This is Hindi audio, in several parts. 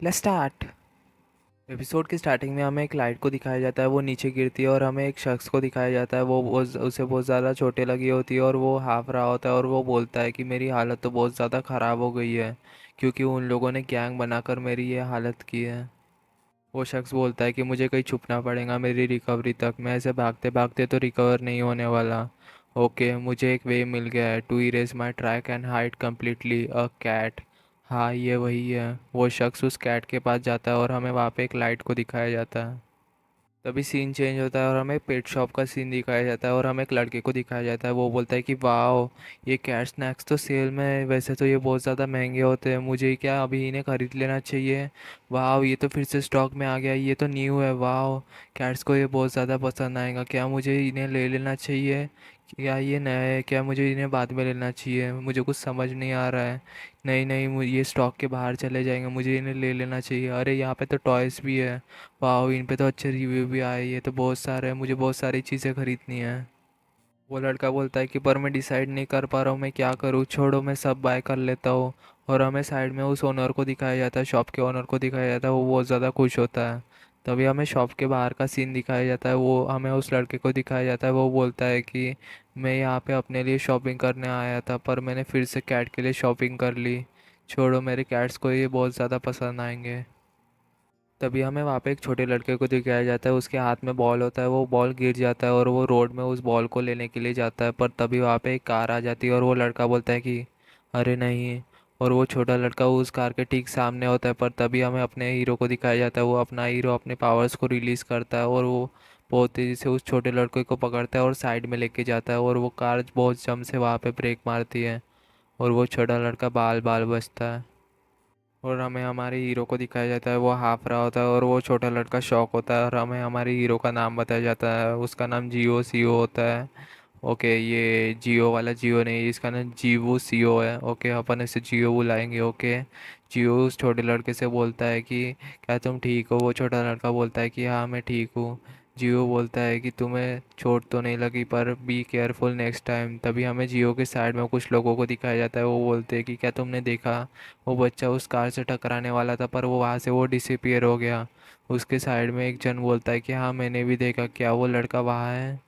Let's start. एपिसोड की स्टार्टिंग में हमें एक लाइट को दिखाया जाता है, वो नीचे गिरती है और हमें एक शख्स को दिखाया जाता है। उसे बहुत ज़्यादा चोटें लगी होती है और वो हाफ रहा होता है और वो बोलता है कि मेरी हालत तो बहुत ज़्यादा ख़राब हो गई है क्योंकि उन लोगों ने गैंग बनाकर मेरी ये हालत की है। वो शख्स बोलता है कि मुझे कहीं छुपना पड़ेगा मेरी रिकवरी तक, मैं ऐसे भागते भागते तो रिकवर नहीं होने वाला। ओके, मुझे एक वे मिल गया है to erase my track and hide completely a cat. हाँ, ये वही है। वो शख्स उस कैट के पास जाता है और हमें वहाँ पे एक लाइट को दिखाया जाता है। तभी सीन चेंज होता है और हमें पेट शॉप का सीन दिखाया जाता है और हमें एक लड़के को दिखाया जाता है। वो बोलता है कि वाह, ये कैट स्नैक्स तो सेल में है, वैसे तो ये बहुत ज़्यादा महंगे होते हैं, मुझे क्या अभी इन्हें ख़रीद लेना चाहिए। वाह, ये तो फिर से स्टॉक में आ गया, ये तो न्यू है। वाह, कैट्स को ये बहुत ज़्यादा पसंद आएगा, क्या मुझे इन्हें ले लेना चाहिए? क्या ये नया है? क्या मुझे इन्हें बाद में लेना चाहिए? मुझे कुछ समझ नहीं आ रहा है। नहीं नहीं, ये स्टॉक के बाहर चले जाएंगे, मुझे इन्हें ले लेना चाहिए। अरे यहाँ पे तो टॉयज़ भी है। वाह, इन पे तो अच्छे रिव्यू भी आए, ये तो बहुत सारे हैं, मुझे बहुत सारी चीज़ें खरीदनी है। वो लड़का बोलता है कि पर मैं डिसाइड नहीं कर पा रहा हूँ मैं क्या करूँ, छोड़ो मैं सब बाय कर लेता हूँ। और हमें साइड में उस ओनर को दिखाया जाता है, शॉप के ओनर को दिखाया जाता है, वो बहुत ज़्यादा खुश होता है। तभी हमें शॉप के बाहर का सीन दिखाया जाता है, वो हमें उस लड़के को दिखाया जाता है। वो बोलता है कि मैं यहाँ पे अपने लिए शॉपिंग करने आया था पर मैंने फिर से कैट के लिए शॉपिंग कर ली, छोड़ो मेरे कैट्स को ये बहुत ज़्यादा पसंद आएंगे। तभी हमें वहाँ पे एक छोटे लड़के को दिखाया जाता है, उसके हाथ में बॉल होता है, वो बॉल गिर जाता है और वो रोड में उस बॉल को लेने के लिए जाता है। पर तभी वहाँ पे एक कार आ जाती है और वो लड़का बोलता है कि अरे नहीं। और वो छोटा लड़का उस कार के ठीक सामने होता है। पर तभी हमें अपने हीरो को दिखाया जाता है, वो अपना हीरो अपने पावर्स को रिलीज़ करता है और वो बहुत तेज़ी से उस छोटे लड़के को पकड़ता है और साइड में लेके जाता है और वो कार बहुत जम से वहाँ पे ब्रेक मारती है और वो छोटा लड़का बाल बाल बचता है। और हमें हमारे हीरो को दिखाया जाता है, वो हाफ रहा होता है और वो छोटा लड़का शॉक होता है और हमें हमारे हीरो का नाम बताया जाता है, उसका नाम जियो सीओ होता है। ओके, ये जियो वाला जियो नहीं, इसका नाम जीवो सीओ है। ओके, अपन इसे जियो बुलाएंगे। ओके। जियो उस छोटे लड़के से बोलता है कि क्या तुम ठीक हो? वो छोटा लड़का बोलता है कि हाँ मैं ठीक हूँ। जियो बोलता है कि तुम्हें चोट तो नहीं लगी पर बी केयरफुल नेक्स्ट टाइम। तभी हमें जियो के साइड में कुछ लोगों को दिखाया जाता है, वो बोलते हैं कि क्या तुमने देखा वो बच्चा उस कार से टकराने वाला था पर वो वहाँ से वो डिसअपीयर हो गया। उसके साइड में एक जन बोलता है कि हाँ मैंने भी देखा, क्या वो लड़का वहाँ है?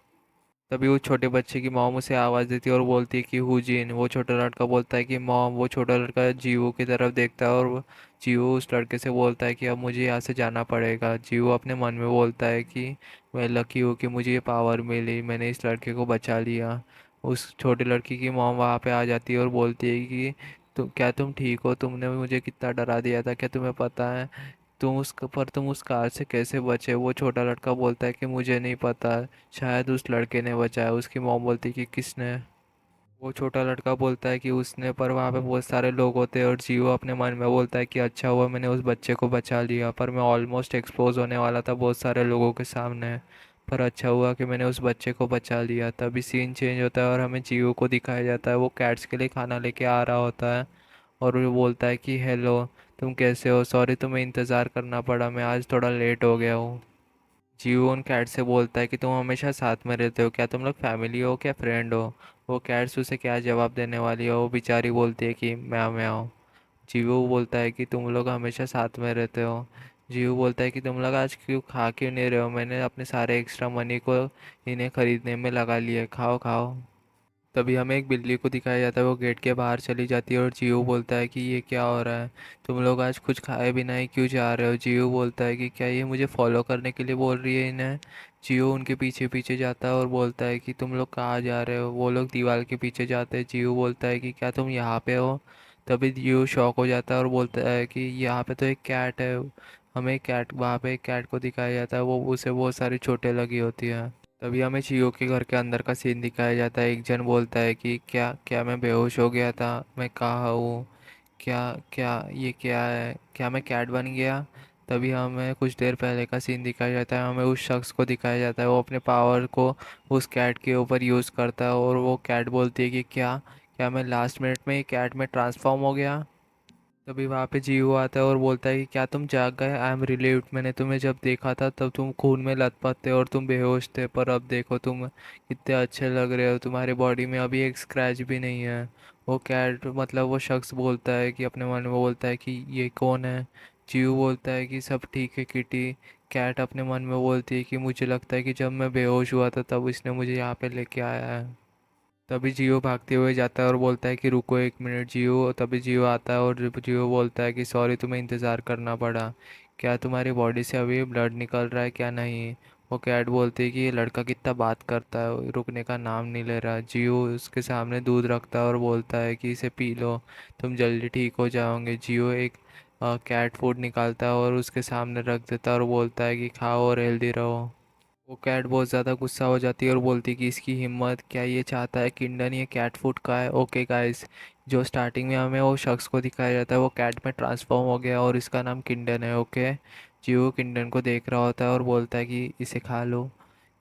तभी उस छोटे बच्चे की मॉम उसे आवाज़ देती है और बोलती है कि हुजीन। वो छोटा लड़का बोलता है कि मॉम। वो छोटा लड़का जीवो की तरफ देखता है और जीवो उस लड़के से बोलता है कि अब मुझे यहाँ से जाना पड़ेगा। जीवो अपने मन में बोलता है कि मैं लकी हूँ कि मुझे ये पावर मिली, मैंने इस लड़के को बचा लिया। उस छोटे लड़की की मॉम वहाँ पे आ जाती है और बोलती है कि तुम ठीक हो? तुमने मुझे कितना डरा दिया था, क्या तुम्हें पता है तुम उस कार से कैसे बचे? वो छोटा लड़का बोलता है कि मुझे नहीं पता, शायद उस लड़के ने बचाया। उसकी मॉम बोलती है कि किसने? वो छोटा लड़का बोलता है कि उसने, पर वहाँ पे बहुत सारे लोग होते हैं और जियो अपने मन में बोलता है कि अच्छा हुआ मैंने उस बच्चे को बचा लिया, पर मैं ऑलमोस्ट एक्सपोज होने वाला था बहुत सारे लोगों के सामने, पर अच्छा हुआ कि मैंने उस बच्चे को बचा लिया। तभी सीन चेंज होता है और हमें जियो को दिखाया जाता है, वो कैट्स के लिए खाना लेके आ रहा होता है और वो बोलता है कि हेलो, तुम कैसे हो? सॉरी तुम्हें इंतज़ार करना पड़ा, मैं आज थोड़ा लेट हो गया हूँ। जियो उन कैट से बोलता है कि तुम हमेशा साथ में रहते हो, क्या तुम लोग फैमिली हो क्या फ्रेंड हो? वो कैट्स उसे क्या जवाब देने वाली है, वो बेचारी बोलती है कि मैं आओ। जियो बोलता है कि तुम लोग हमेशा साथ में रहते हो। जियो बोलता है कि तुम लोग आज क्यों खा क्यों नहीं रहे हो? मैंने अपने सारे एक्स्ट्रा मनी को इन्हें खरीदने में लगा लिया है, खाओ खाओ। तभी हमें एक बिल्ली को दिखाया जाता है, वो गेट के बाहर चली जाती है और जियो बोलता है कि ये क्या हो रहा है? तुम लोग आज कुछ खाए बिना ही क्यों जा रहे हो? जियो बोलता है कि क्या ये मुझे फॉलो करने के लिए बोल रही है इन्हें? जियो उनके पीछे पीछे जाता है और बोलता है कि तुम लोग कहाँ जा रहे हो? वो लोग दीवार के पीछे जाते हैं। जियो बोलता है कि क्या तुम यहाँ पे हो? तभी जियो शॉक हो जाता है और बोलता है कि यहाँ पे तो एक कैट है। हमें कैट, वहाँ पे एक कैट को दिखाया जाता है, वो उसे बहुत सारी चोटें लगी होती हैं। तभी हमें चियो के घर के अंदर का सीन दिखाया जाता है, एक जन बोलता है कि क्या क्या मैं बेहोश हो गया था? मैं कहाँ हूँ? क्या क्या ये क्या है? क्या मैं कैट बन गया? तभी हमें कुछ देर पहले का सीन दिखाया जाता है, हमें उस शख्स को दिखाया जाता है, वो अपने पावर को उस कैट के ऊपर यूज़ करता है और वो कैट बोलती है कि क्या क्या मैं लास्ट मिनट में ही कैट में ट्रांसफॉर्म हो गया? तभी वहाँ पे जीव आता है और बोलता है कि क्या तुम जाग गए? आई एम रिलीव्ड, मैंने तुम्हें जब देखा था तब तुम खून में लथपथ थे और तुम बेहोश थे, पर अब देखो तुम कितने अच्छे लग रहे हो, तुम्हारी बॉडी में अभी एक स्क्रैच भी नहीं है। वो कैट, मतलब वो शख्स बोलता है कि अपने मन में बोलता है कि ये कौन है? जीव बोलता है कि सब ठीक है किटी। कैट अपने मन में बोलती है कि मुझे लगता है कि जब मैं बेहोश हुआ था तब इसने मुझे यहाँ पे लेके आया है। तभी जियो भागते हुए जाता है और बोलता है कि रुको 1 मिनट जियो। तभी जियो आता है और जियो बोलता है कि सॉरी तुम्हें इंतज़ार करना पड़ा। क्या तुम्हारी बॉडी से अभी ब्लड निकल रहा है क्या नहीं। वो कैट बोलती है कि ये लड़का कितना बात करता है, रुकने का नाम नहीं ले रहा। जियो उसके सामने दूध रखता है और बोलता है कि इसे पी लो, तुम जल्दी ठीक हो जाओगे। जियो एक कैट फूड निकालता है और उसके सामने रख देता है और बोलता है कि खाओ और हेल्दी रहो। वो कैट बहुत ज़्यादा गुस्सा हो जाती है और बोलती है कि इसकी हिम्मत, क्या ये चाहता है किंडन ये कैट फूड का है। ओके गाइस, जो स्टार्टिंग में हमें वो शख्स को दिखाया जाता है वो कैट में ट्रांसफॉर्म हो गया और इसका नाम किंडन है। ओके, जियो किंडन को देख रहा होता है और बोलता है कि इसे खा लो।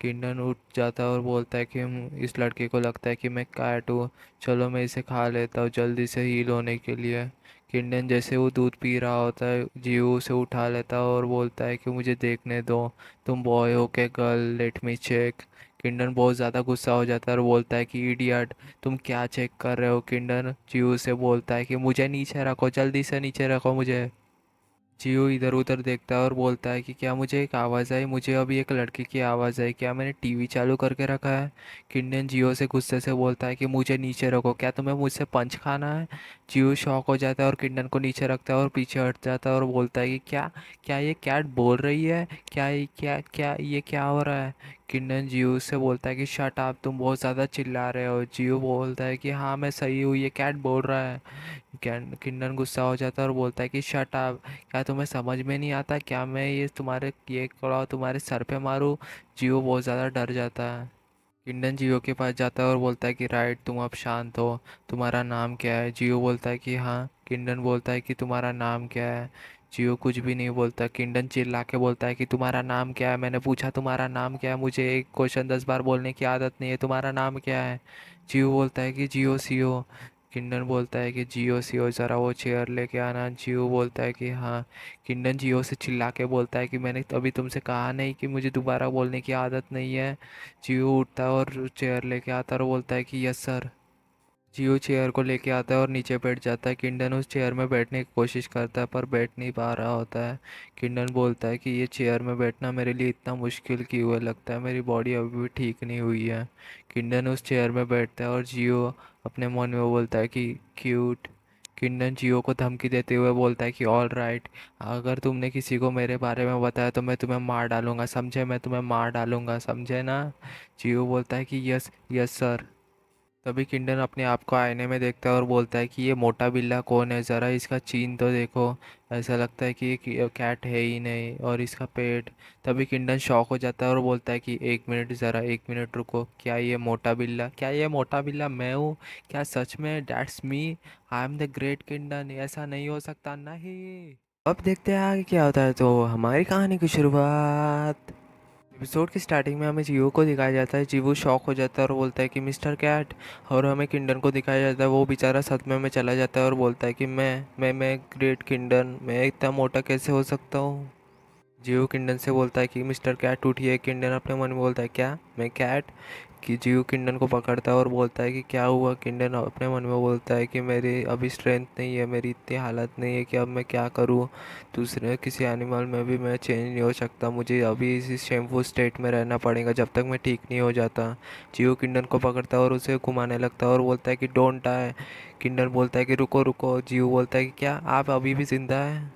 किंडन उठ जाता है और बोलता है कि इस लड़के को लगता है कि मैं कैट हूँ, चलो मैं इसे खा लेता हूँ जल्दी से हील होने के लिए। किंडन जैसे वो दूध पी रहा होता है जियो उसे उठा लेता है और बोलता है कि मुझे देखने दो, तुम बॉय हो के गर्ल, लेट मी चेक। किंडन बहुत ज़्यादा गुस्सा हो जाता है और बोलता है कि इडियट, तुम क्या चेक कर रहे हो। किंडन जियो से बोलता है कि मुझे नीचे रखो, जल्दी से नीचे रखो मुझे। जियो इधर उधर देखता है और बोलता है कि क्या मुझे एक आवाज़ आई, मुझे अभी एक लड़के की आवाज़ आई, क्या मैंने टीवी चालू करके रखा है। किंडन जियो से गुस्से से बोलता है कि मुझे नीचे रखो, क्या तुम्हें मुझसे पंच खाना है। जियो शॉक हो जाता है और किंडन को नीचे रखता है और पीछे हट जाता है और बोलता है कि क्या, क्या ये कैट बोल रही है, क्या हो रहा है। किंडन जियो से बोलता है कि शट अप, तुम बहुत ज़्यादा चिल्ला रहे हो। जियो बोलता है कि हाँ मैं सही हूँ, ये कैट बोल रहा है। किंडन गुस्सा हो जाता है और बोलता है कि शट अप, क्या तुम्हें समझ में नहीं आता, क्या मैं ये कड़ा तुम्हारे सर पे मारूं। जियो बहुत ज़्यादा डर जाता है। किंडन जियो के पास जाता है और बोलता है कि राइट, तुम अब शांत हो, तुम्हारा नाम क्या है। जियो बोलता है कि हाँ। किंडन बोलता है कि तुम्हारा नाम क्या है। जियो कुछ भी नहीं बोलता। किंडन चिल्ला के बोलता है कि तुम्हारा नाम क्या है, मैंने पूछा तुम्हारा नाम क्या है, मुझे एक क्वेश्चन 10 बार बोलने की आदत नहीं है, तुम्हारा नाम क्या है। जियो बोलता है कि जियो सीओ। किंडन बोलता है कि जियो सीओ ज़रा वो चेयर लेके आना। जियो बोलता है कि हाँ। किंडन जियो से चिल्ला के बोलता है कि मैंने अभी तुमसे कहा नहीं कि मुझे दोबारा बोलने की आदत नहीं है। जियो उठता है और चेयर लेके आता है और बोलता है कि यस सर। जियो चेयर को लेके आता है और नीचे बैठ जाता है। किंडन उस चेयर में बैठने की कोशिश करता है पर बैठ नहीं पा रहा होता है। किंडन बोलता है कि ये चेयर में बैठना मेरे लिए इतना मुश्किल क्यों है, लगता है मेरी बॉडी अभी भी ठीक नहीं हुई है। किंडन उस चेयर में बैठता है और जियो अपने मन में बोलता है कि क्यूट। किंडन जियो को धमकी देते हुए बोलता है कि ऑल राइट, अगर तुमने किसी को मेरे बारे में बताया तो मैं तुम्हें मार डालूंगा, समझे, मैं तुम्हें मार डालूंगा, समझे ना। जियो बोलता है कि यस यस सर। तभी किंडन अपने आप को आईने में देखता है और बोलता है कि ये मोटा बिल्ला कौन है, ज़रा इसका चीन तो देखो, ऐसा लगता है कि ये कैट है ही नहीं, और इसका पेट। तभी किंडन शॉक हो जाता है और बोलता है कि 1 मिनट, ज़रा 1 मिनट रुको, क्या ये मोटा बिल्ला मैं हूँ, क्या सच में that's me, I am the great Kindon, ऐसा नहीं हो सकता नहीं। अब देखते हैं आगे क्या होता है। तो हमारी कहानी की शुरुआत, एपिसोड की स्टार्टिंग में हमें जीवू को दिखाया जाता है। जीवू शॉक हो जाता है और बोलता है कि मिस्टर कैट। और हमें किंडन को दिखाया जाता है, वो बेचारा सदमे में चला जाता है और बोलता है कि मैं ग्रेट किंडन, मैं इतना मोटा कैसे हो सकता हूँ। जियो किंडन से बोलता है कि मिस्टर कैट उठिए। किंडन अपने मन में बोलता है क्या मैं कैट। कि जियो किंडन को पकड़ता है और बोलता है कि क्या हुआ। किंडन अपने मन में बोलता है कि मेरी अभी स्ट्रेंथ नहीं है, मेरी इतनी हालत नहीं है कि अब मैं क्या करूं, दूसरे किसी एनिमल में भी मैं चेंज नहीं हो सकता, मुझे अभी इसी शेमफुल स्टेट में रहना पड़ेगा जब तक मैं ठीक नहीं हो जाता। जियो किंडन को पकड़ता है और उसे घुमाने लगता है और बोलता है कि डोंट डाई। किंडन बोलता है कि रुको रुको। जियो बोलता है कि क्या आप अभी भी जिंदा हैं।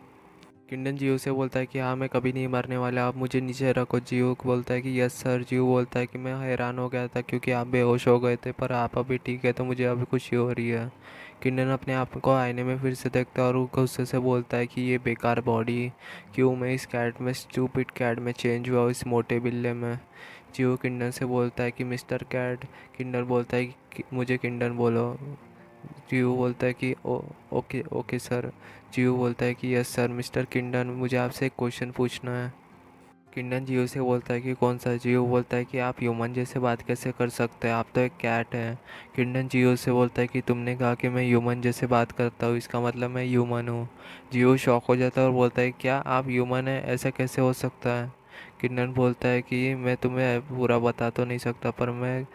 किंडन जियो से बोलता है कि हाँ मैं कभी नहीं मरने वाला, आप मुझे नीचे रखो। जियो बोलता है कि यस सर। जियो बोलता है कि मैं हैरान हो गया था क्योंकि आप बेहोश हो गए थे, पर आप अभी ठीक है तो मुझे अभी खुशी हो रही है। किंडन अपने आप को आईने में फिर से देखता है और गुस्से से बोलता है कि ये बेकार बॉडी, क्यों मैं इस कैट में, स्टूपिड कैट में चेंज हुआ, इस मोटे बिल्ले में। जियो किंडन से बोलता है कि मिस्टर कैट। किंडन बोलता है कि मुझे किंडन बोलो। जियो बोलता है कि ओके ओके सर। जियो बोलता है कि यस सर। मिस्टर किंडन, मुझे आपसे एक क्वेश्चन पूछना है। किंडन जियो से बोलता है कि कौन सा। जियो बोलता है कि आप ह्यूमन जैसे बात कैसे कर सकते हैं, आप तो एक कैट हैं। किंडन जियो से बोलता है कि तुमने कहा कि मैं ह्यूमन जैसे बात करता हूँ, इसका मतलब मैं ह्यूमन हूँ। जियो शॉक हो जाता है और बोलता है क्या आप ह्यूमन हैं, ऐसा कैसे हो सकता है। किंडन बोलता है कि मैं तुम्हें पूरा बता तो नहीं सकता, पर मैं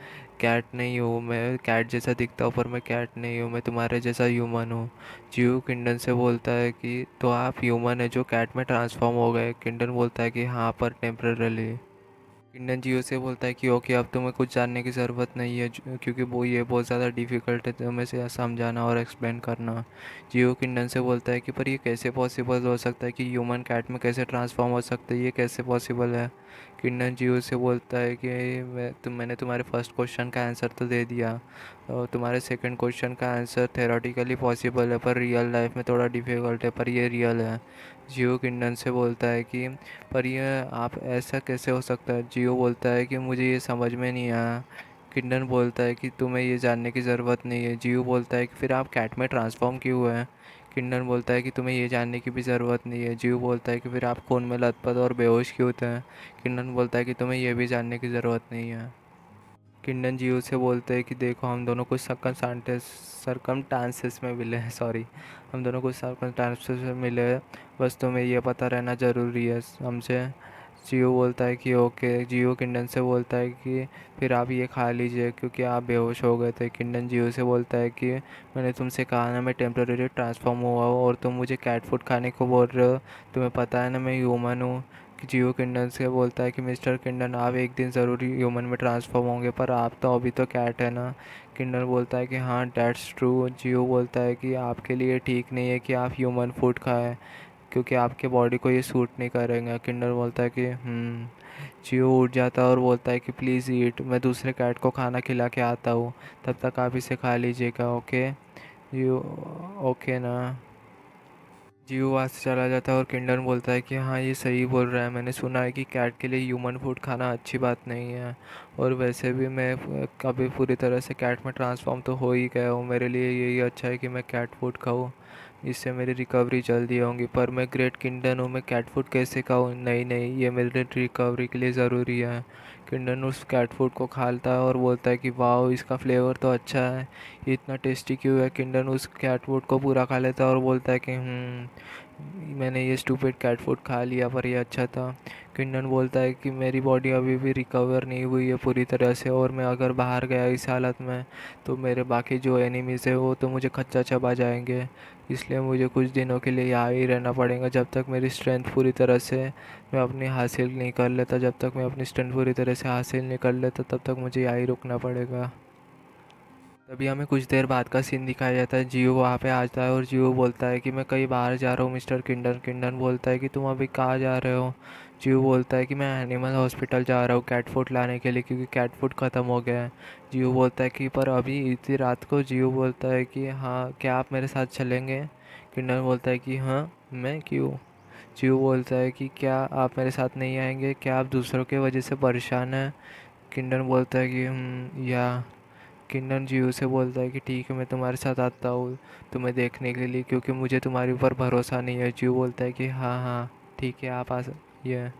कैट नहीं हूँ, मैं कैट जैसा दिखता हूँ पर मैं कैट नहीं हूँ, मैं तुम्हारे जैसा ह्यूमन हूँ। जियो किंडन से बोलता है कि तो आप ह्यूमन है जो कैट में ट्रांसफॉर्म हो गए। किंडन बोलता है कि हाँ, पर टेम्पररीली। किंडन जियो से बोलता है कि ओके, अब तुम्हें कुछ जानने की ज़रूरत नहीं है, क्योंकि वो ये बहुत ज़्यादा डिफ़िकल्ट है तुम्हें से समझाना और एक्सप्लेन करना। जियो किंडन से बोलता है कि पर ये कैसे पॉसिबल हो सकता है कि ह्यूमन कैट में कैसे ट्रांसफॉर्म हो सकता है, ये कैसे पॉसिबल है। किंडन जियो से बोलता है कि मैंने तुम्हारे फर्स्ट क्वेश्चन का आंसर तो दे दिया, और तुम्हारे सेकंड क्वेश्चन का आंसर थेरोटिकली पॉसिबल है पर रियल लाइफ में थोड़ा डिफ़िकल्ट है, पर ये रियल है। जियो किंडन से बोलता है कि पर यह आप ऐसा कैसे हो सकता है। जियो बोलता है कि मुझे ये समझ में नहीं आया। किंडन बोलता है कि तुम्हें ये जानने की ज़रूरत नहीं है। जियो बोलता है कि फिर आप कैट में ट्रांसफॉर्म क्यों हुए हैं। किंडन बोलता है कि तुम्हें ये जानने की भी ज़रूरत नहीं है। जियो बोलता है कि फिर आप खून में लथपथ और बेहोश क्यों होते हैं। किंडन बोलता है कि तुम्हें ये भी जानने की ज़रूरत नहीं है। किंडन जियो से बोलते हैं कि देखो, हम दोनों कुछ सरकमस्टांसेस में मिले हैं, सॉरी, हम दोनों कुछ सरकमस्टांसेस में मिले हैं, बस तुम्हें ये पता रहना ज़रूरी है, समझे। जियो बोलता है कि ओके। जियो किंडन से बोलता है कि फिर आप ये खा लीजिए क्योंकि आप बेहोश हो गए थे। किंडन जियो से बोलता है कि मैंने तुमसे कहा ना मैं टेम्पररी ट्रांसफॉर्म हुआ हूँ और तुम मुझे कैट फूड खाने को बोल रहे हो। तुम्हें पता है ना मैं ह्यूमन हूँ। कि जियो किंडन से बोलता है कि मिस्टर किंडन, आप एक दिन ज़रूर ह्यूमन में ट्रांसफॉर्म होंगे, पर आप तो अभी तो कैट है ना। किंडन बोलता है कि हाँ, डैट्स ट्रू। जियो बोलता है कि आपके लिए ठीक नहीं है कि आप ह्यूमन फूड खाएं, क्योंकि आपके बॉडी को ये सूट नहीं करेगा। किंडन बोलता है कि जियो उठ जाता है और बोलता है कि प्लीज़ ईट, मैं दूसरे कैट को खाना खिला के आता हूँ, तब तक आप इसे खा लीजिएगा, ओके। जियो, ओके ना। जियो वहाँ से चला जाता है और किंडन बोलता है कि हाँ, ये सही बोल रहा है, मैंने सुना है कि कैट के लिए ह्यूमन फूड खाना अच्छी बात नहीं है, और वैसे भी मैं कभी पूरी तरह से कैट में ट्रांसफॉर्म तो हो ही गया हूँ, मेरे लिए यही अच्छा है कि मैं कैट फूड खाऊँ, इससे मेरी रिकवरी जल्दी होगी। पर मैं ग्रेट किंडन हूँ, मैं कैट फूड कैसे खाऊँ। नहीं नहीं, ये मेरे रिकवरी के लिए ज़रूरी है। किंडन उस कैट फूड को खाता है और बोलता है कि वाह, इसका फ्लेवर तो अच्छा है, ये इतना टेस्टी क्यों है। किंडन उस कैट फूड को पूरा खा लेता है और बोलता है कि मैंने ये स्टूपिड कैट फूड खा लिया पर ये अच्छा था। किंडन बोलता है कि मेरी बॉडी अभी भी रिकवर नहीं हुई है पूरी तरह से, और मैं अगर बाहर गया इस हालत में तो मेरे बाकी जो एनिमीज़ है वो तो मुझे खच्चा चबा जाएंगे, इसलिए मुझे कुछ दिनों के लिए यहाँ ही रहना पड़ेगा जब तक मेरी स्ट्रेंथ पूरी तरह से मैं अपनी हासिल नहीं कर लेता। जब तक मैं अपनी स्ट्रेंथ पूरी तरह से हासिल नहीं कर लेता तब तक मुझे यहाँ ही रुकना पड़ेगा। तभी हमें कुछ देर बाद का सीन दिखाया जाता है। जियो वहाँ पे आता है और जियो बोलता है कि मैं कहीं बाहर जा रहा हूँ मिस्टर किंडन। किंडन बोलता है कि तुम अभी कहाँ जा रहे हो। जियो बोलता है कि मैं एनिमल हॉस्पिटल जा रहा हूँ कैट फूड लाने के लिए, क्योंकि कैट फूड ख़त्म हो गया है। जियो बोलता है कि पर अभी इतनी रात को। जियो बोलता है कि हाँ, क्या आप मेरे साथ चलेंगे। किंडन बोलता है कि हाँ, मैं क्यों। जियो बोलता है कि क्या आप मेरे साथ नहीं आएंगे, क्या आप दूसरों के वजह से परेशान हैं। किंडन बोलता है कि या। किंडन जियो से बोलता है कि ठीक है, मैं तुम्हारे साथ आता हूँ तुम्हें देखने के लिए, क्योंकि मुझे तुम्हारे ऊपर भरोसा नहीं है। जियो बोलता है कि हाँ हाँ ठीक है, आप आ ये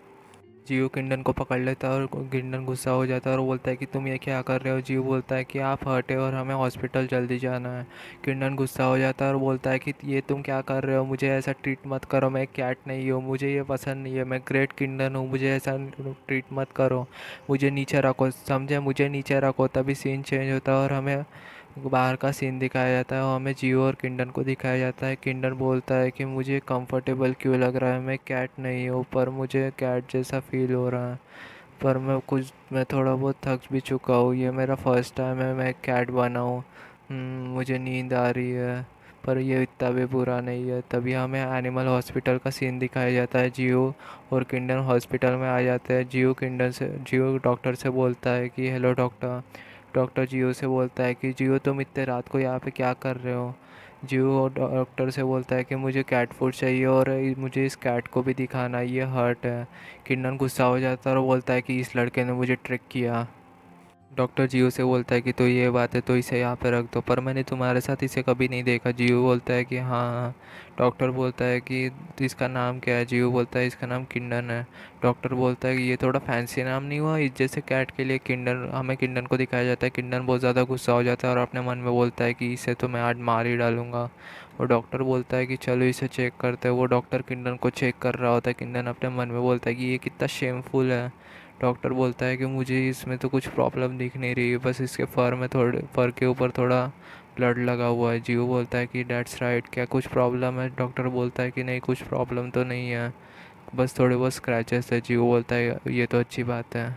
जियो किंडन को पकड़ लेता है और किंडन गुस्सा हो जाता है और बोलता है कि तुम ये क्या कर रहे हो। जियो बोलता है कि आप हर्ट है और हमें हॉस्पिटल जल्दी जाना है। किंडन गुस्सा हो जाता है और बोलता है कि ये तुम क्या कर रहे हो, मुझे ऐसा ट्रीट मत करो, मैं कैट नहीं हूँ, मुझे ये पसंद नहीं है, मैं ग्रेट किंडन हूँ, मुझे ऐसा ट्रीट मत करो, मुझे नीचे रखो, समझे, मुझे नीचे रखो। तभी सीन चेंज होता है और हमें बाहर का सीन दिखाया जाता है और हमें जियो और किंडन को दिखाया जाता है। किंडन बोलता है कि मुझे कंफर्टेबल क्यों लग रहा है, मैं कैट नहीं हूँ पर मुझे कैट जैसा फील हो रहा है, पर मैं थोड़ा बहुत थक भी चुका हूँ, ये मेरा फर्स्ट टाइम है मैं कैट बना हूँ। मुझे नींद आ रही है, पर ये इतना भी बुरा नहीं है। तभी हमें एनिमल हॉस्पिटल का सीन दिखाया जाता है। जियो और किंडन हॉस्पिटल में आ जाते हैं। जियो डॉक्टर से बोलता है कि हेलो डॉक्टर। डॉक्टर जियो से बोलता है कि जियो, तुम इतने रात को यहाँ पे क्या कर रहे हो। जियो डॉक्टर से बोलता है कि मुझे कैट फूड चाहिए और मुझे इस कैट को भी दिखाना, ये हर्ट है। किन्नन गुस्सा हो जाता है और बोलता है कि इस लड़के ने मुझे ट्रिक किया। डॉक्टर जियो से बोलता है कि तो ये बात है तो इसे यहाँ पे रख दो, पर मैंने तुम्हारे साथ इसे कभी नहीं देखा। जियो बोलता है कि हाँ हाँ। डॉक्टर बोलता है कि तो इसका नाम क्या है। जियो बोलता है इसका नाम किंडन है। डॉक्टर बोलता है कि ये थोड़ा फैंसी नाम नहीं हुआ इस जैसे कैट के लिए। किंडन, हमें किंडन को दिखाया जाता है। किंडन बहुत ज़्यादा गुस्सा हो जाता है और अपने मन में बोलता है कि इसे तो मैं आज मार ही डालूंगा। और डॉक्टर बोलता है कि चलो इसे चेक करते हैं। वो डॉक्टर किंडन को चेक कर रहा होता है। किंडन अपने मन में बोलता है कि ये कितना शेमफुल है। डॉक्टर बोलता है कि मुझे इसमें तो कुछ प्रॉब्लम दिख नहीं रही है, बस इसके फर में थोड़े फर के ऊपर थोड़ा ब्लड लगा हुआ है। जियो बोलता है कि डेट्स राइट, क्या कुछ प्रॉब्लम है? डॉक्टर बोलता है कि नहीं, कुछ प्रॉब्लम तो नहीं है, बस थोड़े बहुत स्क्रैचेस है। जियो बोलता है ये तो अच्छी बात है।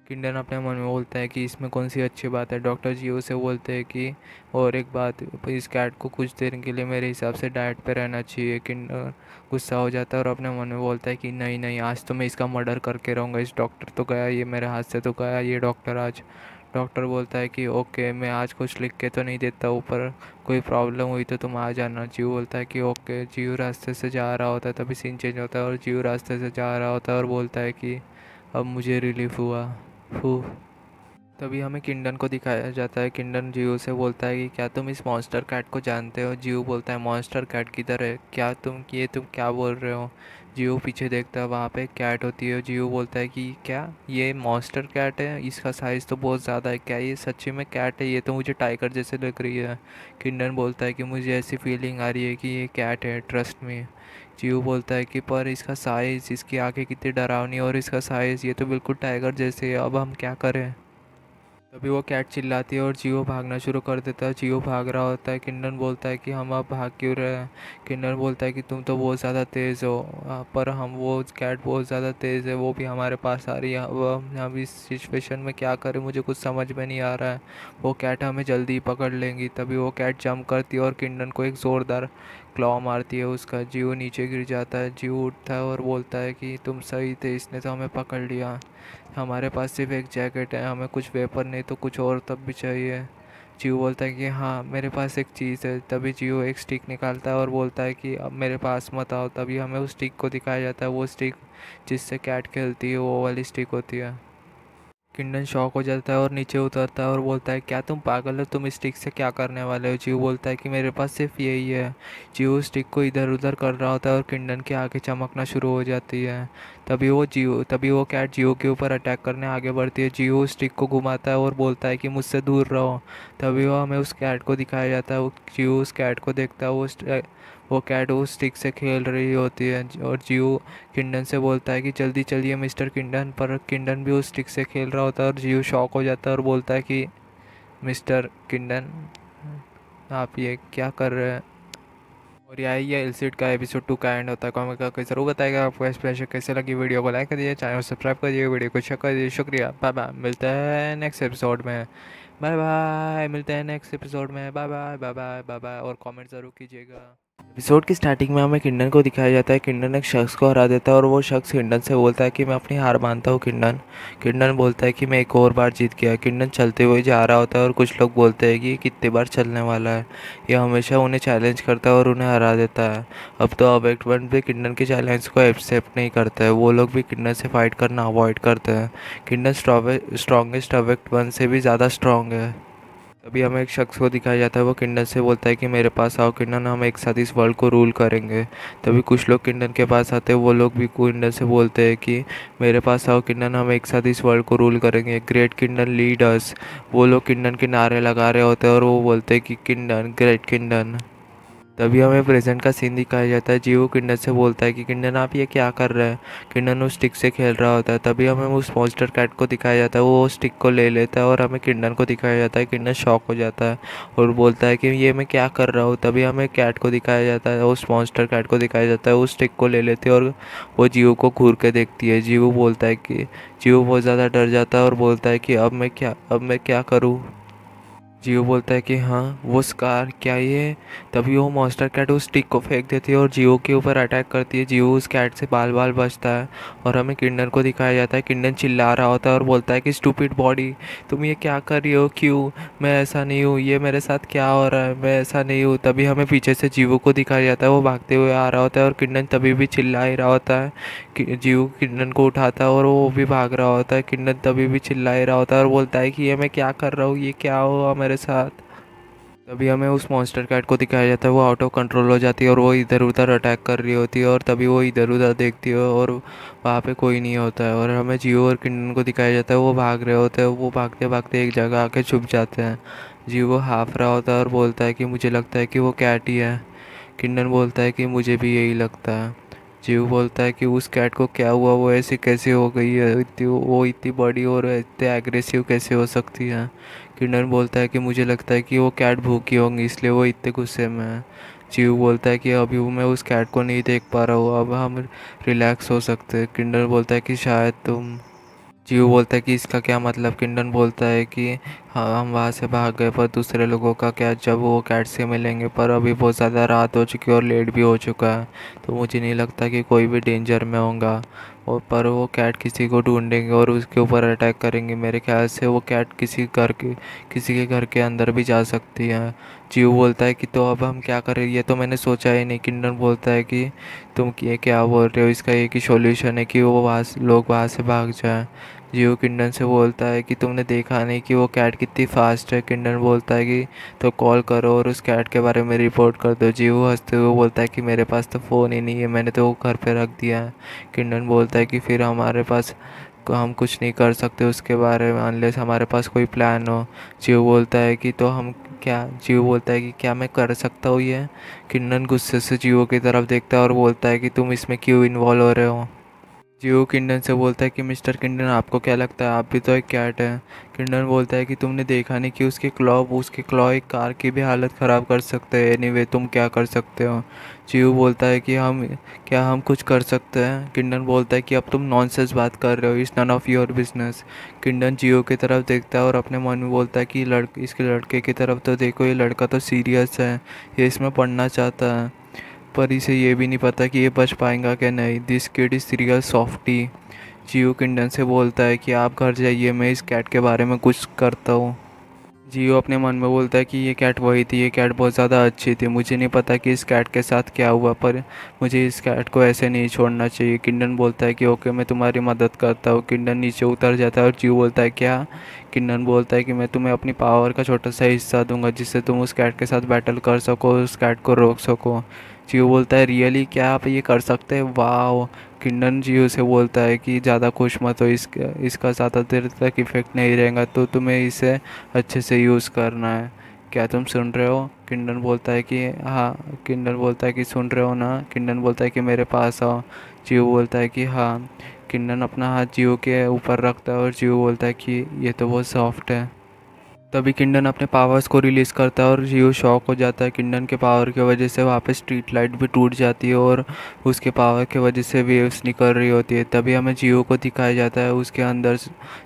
किंडन अपने मन में बोलता है कि इसमें कौन सी अच्छी बात है। डॉक्टर जियो से बोलते हैं कि और एक बात, इस कैट को कुछ देर के लिए मेरे हिसाब से डाइट पे रहना चाहिए। किंडन गुस्सा हो जाता है और अपने मन में बोलता है कि नहीं नहीं, आज तो मैं इसका मर्डर करके रहूँगा। इस डॉक्टर तो गया, ये मेरे हाथ से तो गया ये डॉक्टर आज। डॉक्टर बोलता है कि ओके, मैं आज कुछ लिख के तो नहीं देता, ऊपर कोई प्रॉब्लम हुई तो तुम आ जाना। जियो बोलता है कि ओके। जियो रास्ते से जा रहा होता है, तभी सीन चेंज होता है और जियो रास्ते से जा रहा होता है और बोलता है कि अब मुझे रिलीफ हुआ। फू। तभी हमें किंडन को दिखाया जाता है। किंडन जियो से बोलता है कि क्या तुम इस मॉन्स्टर कैट को जानते हो? जियो बोलता है मॉन्स्टर कैट किधर है, क्या तुम क्या बोल रहे हो? जियो पीछे देखता है, वहाँ पे एक कैट होती है। जियो बोलता है कि क्या ये मॉन्स्टर कैट है? इसका साइज़ तो बहुत ज़्यादा है, क्या ये सच्ची में कैट है? ये तो मुझे टाइगर जैसे लग रही है। किंडन बोलता है कि मुझे ऐसी फीलिंग आ रही है कि ये कैट है, ट्रस्ट मी। जियो बोलता है कि पर इसका साइज़, इसकी आंखें कितनी डरावनी और इसका साइज़, ये तो बिल्कुल टाइगर जैसे है, अब हम क्या करें? तभी वो कैट चिल्लाती है और जियो भागना शुरू कर देता है। जियो भाग रहा होता है। किंडन बोलता है कि हम अब भाग क्यों रहे हैं? किंडन बोलता है कि तुम तो बहुत ज़्यादा तेज़ हो, पर हम, वो कैट बहुत ज़्यादा तेज़ है, वो भी हमारे पास आ रही है। वो हम इस सिचुएशन में क्या करें, मुझे कुछ समझ में नहीं आ रहा है। वो कैट हमें जल्दी ही पकड़ लेंगी। तभी वो कैट जंप करती है और किंडन को एक ज़ोरदार क्लॉ मारती है उसका। जियो नीचे गिर जाता है। जियो उठता है और बोलता है कि तुम सही थे, इसने तो हमें पकड़ लिया। हमारे पास सिर्फ एक जैकेट है, हमें कुछ वेपन नहीं तो कुछ और तब भी चाहिए। जियो बोलता है कि हाँ, मेरे पास एक चीज़ है। तभी जियो एक स्टिक निकालता है और बोलता है कि अब मेरे पास मत आओ। तभी हमें उस स्टिक को दिखाया जाता है। वो स्टिक जिससे कैट खेलती है, वो वाली स्टिक होती है। किंडन शॉक हो जाता है और नीचे उतरता है और बोलता है क्या तुम पागल हो, तुम इस स्टिक से क्या करने वाले हो? जियो बोलता है कि मेरे पास सिर्फ यही है। जियो स्टिक को इधर उधर कर रहा होता है और किंडन की आंखें चमकना शुरू हो जाती है। तभी वो कैट जियो के ऊपर अटैक करने आगे बढ़ती है। जियो स्टिक को घुमाता है और बोलता है कि मुझसे दूर रहो। तभी वो हमें उस कैट को दिखाया जाता है। वो जियो उस कैट को देखता है। वो कैट उस स्टिक से खेल रही होती है और जियो किंडन से बोलता है कि जल्दी चलिए मिस्टर किंडन, पर किंडन भी उस स्टिक से खेल रहा होता है और जियो शॉक हो जाता है और बोलता है कि मिस्टर किंडन, आप ये क्या कर रहे हैं? और यही है एलसीड का एपिसोड 2 का एंड होता है। कमेंट करके ज़रूर बताएगा आपको एक्सप्लेनेशन कैसे लगी। वीडियो को लाइक करिए, चैनल को सब्सक्राइब करिए, वीडियो को शेयर करिए। शुक्रिया, बाय बाय, मिलते हैं नेक्स्ट एपिसोड में। बाय बाय, मिलते हैं नेक्स्ट एपिसोड में। Bye bye bye bye bye bye, और कमेंट ज़रूर कीजिएगा। एपिसोड की स्टार्टिंग में हमें किंडन को दिखाया जाता है। किंडन एक शख्स को हरा देता है और वो शख्स किंडन से बोलता है कि मैं अपनी हार मानता हूँ किंडन। किंडन बोलता है कि मैं एक और बार जीत गया। किंडन चलते हुए जा रहा होता है और कुछ लोग बोलते हैं कि ये कितनी बार चलने वाला है। यह हमेशा उन्हें चैलेंज करता है और उन्हें हरा देता है। अब तो अबेक्ट वन भी किंडन के चैलेंज को एक्सेप्ट नहीं करता है। वो लोग भी किंडन से फाइट करना अवॉइड करते हैं। किंडन स्ट्रॉन्गेस्ट अबेक्ट वन से भी ज़्यादा स्ट्रॉन्ग है। तभी हमें एक शख्स को दिखाया जाता है। वो किंडन से बोलता है कि मेरे पास आओ किंडन, हम एक साथ इस वर्ल्ड को रूल करेंगे। तभी कुछ लोग किंडन के पास आते हैं। वो लोग भी किंडन से बोलते हैं कि मेरे पास आओ किंडन, हम एक साथ इस वर्ल्ड को रूल करेंगे। Great Kindon lead us. वो लोग किंडन के नारे लगा रहे होते हैं और वो बोलते हैं कि किंडन, ग्रेट किंडन। तभी हमें प्रेजेंट का सीन दिखाया जाता है। जियो किंडन से बोलता है कि किंडन आप ये क्या कर रहे हैं? किंडन उस स्टिक से खेल रहा होता है। तभी हमें उस मॉन्स्टर कैट को दिखाया जाता है। वो स्टिक को ले लेता है और हमें किंडन को दिखाया जाता है। किंडन शॉक हो जाता है और बोलता है कि ये मैं क्या कर रहा हूँ। तभी हमें कैट को दिखाया जाता है, उस मॉन्स्टर कैट को दिखाया जाता है। उस स्टिक को ले लेती है और वो जियो को घूर के देखती है। जियो बहुत ज़्यादा डर जाता है और बोलता है कि अब मैं क्या करूँ? जियो बोलता है कि हाँ, वो स्कार क्या ये? तभी वो मॉन्स्टर कैट उस स्टिक को फेंक देती है और जियो के ऊपर अटैक करती है। जियो उस कैट से बाल बाल बचता है और हमें किंडन को दिखाया जाता है। किंडन चिल्ला रहा होता है और बोलता है कि स्टूपिड बॉडी, तुम ये क्या कर रही हो? क्यों? मैं ऐसा नहीं हूँ, ये मेरे साथ क्या हो रहा है? मैं ऐसा नहीं हूँ। तभी हमें पीछे से जियो को दिखाया जाता है। वो भागते हुए आ रहा होता है और किंडन तभी भी चिल्ला ही रहा होता है कि जियो किंडन को उठाता है और वो भी भाग रहा होता है। किंडन तभी भी चिल्ला ही रहा होता है और बोलता है कि ये मैं क्या कर रहा हूँ, ये क्या हुआ मेरे साथ? तभी हमें उस मॉन्स्टर कैट को दिखाया जाता है। वो आउट ऑफ कंट्रोल हो जाती है और वो इधर उधर अटैक कर रही होती है और तभी वो इधर उधर देखती है और वहाँ पे कोई नहीं होता है। और हमें जियो और किंडन को दिखाया जाता है। वो भाग रहे होते हैं। वो भागते भागते एक जगह आके छुप जाते हैं। जियो वो हाफ रहा होता है और बोलता है कि मुझे लगता है कि वो कैट ही है। किंडन बोलता है कि मुझे भी यही लगता है। जीव बोलता है कि उस कैट को क्या हुआ, वो ऐसी कैसे हो गई है, इतनी वो इतनी बड़ी और इतने एग्रेसिव कैसे हो सकती है। किंडन बोलता है कि मुझे लगता है कि वो कैट भूखी होंगी इसलिए वो इतने गुस्से में है। जीव बोलता है कि अभी मैं उस कैट को नहीं देख पा रहा हूँ, अब हम रिलैक्स हो सकते हैं। किंडन बोलता है कि शायद तुम जीव बोलता है कि इसका क्या मतलब। किंडन बोलता है कि हाँ हम वहाँ से भाग गए, पर दूसरे लोगों का क्या, जब वो कैट से मिलेंगे, पर अभी बहुत ज़्यादा रात हो चुकी है और लेट भी हो चुका है, तो मुझे नहीं लगता कि कोई भी डेंजर में होगा। और पर वो कैट किसी को ढूंढेंगे और उसके ऊपर अटैक करेंगे। मेरे ख्याल से वो कैट किसी के घर के अंदर भी जा सकती है। जीव बोलता है कि तो अब हम क्या करें, ये तो मैंने सोचा ही नहीं। किंडन बोलता है कि तुम ये क्या बोल रहे हो, इसका एक ही सॉल्यूशन है कि वो लोग वहाँ से भाग जाएं। जियो किंडन से बोलता है कि तुमने देखा नहीं कि वो कैट कितनी फास्ट है। किंडन बोलता है कि तो कॉल करो और उस कैट के बारे में रिपोर्ट कर दो। जियो हंसते हुए बोलता है कि मेरे पास तो फ़ोन ही नहीं है, मैंने तो वो घर पे रख दिया है। किंडन बोलता है कि फिर हमारे पास हम कुछ नहीं कर सकते उसके बारे में अनलेस हमारे पास कोई प्लान हो। जियो बोलता है कि तो हम क्या जियो बोलता है कि क्या मैं कर सकता हूँ ये। किंडन गुस्से से जियो की तरफ देखता है और बोलता है कि तुम इसमें क्यों इन्वॉल्व हो रहे हो। जियो किंडन से बोलता है कि मिस्टर किंडन आपको क्या लगता है, आप भी तो एक कैट है। किंडन बोलता है कि तुमने देखा नहीं कि उसके क्लॉ एक कार की भी हालत ख़राब कर सकते हैं। एनीवे तुम क्या कर सकते हो। जियो बोलता है कि हम कुछ कर सकते हैं। किंडन बोलता है कि अब तुम नॉनसेंस बात कर रहे हो, it's none of your business. Kindon Geo की तरफ देखता है और अपने मन में बोलता है कि इसके लड़के की तरफ तो देखो, ये लड़का तो सीरियस है, ये इसमें पढ़ना चाहता है, पर इसे ये भी नहीं पता कि ये बच पाएगा क्या नहीं। This kid is real softie. Geo Kindon से बोलता है कि आप घर जाइए, मैं इस कैट के बारे में कुछ करता हूँ। जियो अपने मन में बोलता है कि ये कैट वही थी, ये कैट बहुत ज़्यादा अच्छी थी, मुझे नहीं पता कि इस कैट के साथ क्या हुआ, पर मुझे इस कैट को ऐसे नहीं छोड़ना चाहिए। किंडन बोलता है कि ओके मैं तुम्हारी मदद करता हूँ। किंडन नीचे उतर जाता है और जियो बोलता है क्या। किंडन बोलता है कि मैं तुम्हें अपनी पावर का छोटा सा हिस्सा दूंगा जिससे तुम उस कैट के साथ बैटल कर सको, उस कैट को रोक सको। जियो बोलता है रियली, क्या आप ये कर सकते हैं, वाह। किंडन जियो से बोलता है कि ज़्यादा खुश मत हो, इसका ज़्यादा देर तक इफ़ेक्ट नहीं रहेगा, तो तुम्हें इसे अच्छे से यूज़ करना है। क्या तुम सुन रहे हो। किंडन बोलता है कि हाँ। किंडन बोलता है कि सुन रहे हो ना। किंडन बोलता है कि मेरे पास आओ। जियो बोलता है कि हाँ। किंडन अपना हाथ जियो के ऊपर रखता है और जियो बोलता है कि ये तो बहुत सॉफ्ट है। तभी किंडन अपने पावर्स को रिलीज़ करता है और जियो शॉक हो जाता है। किंडन के पावर की वजह से वहाँ पे स्ट्रीट लाइट भी टूट जाती है और उसके पावर की वजह से वेव्स निकल रही होती है। तभी हमें जियो को दिखाया जाता है, उसके अंदर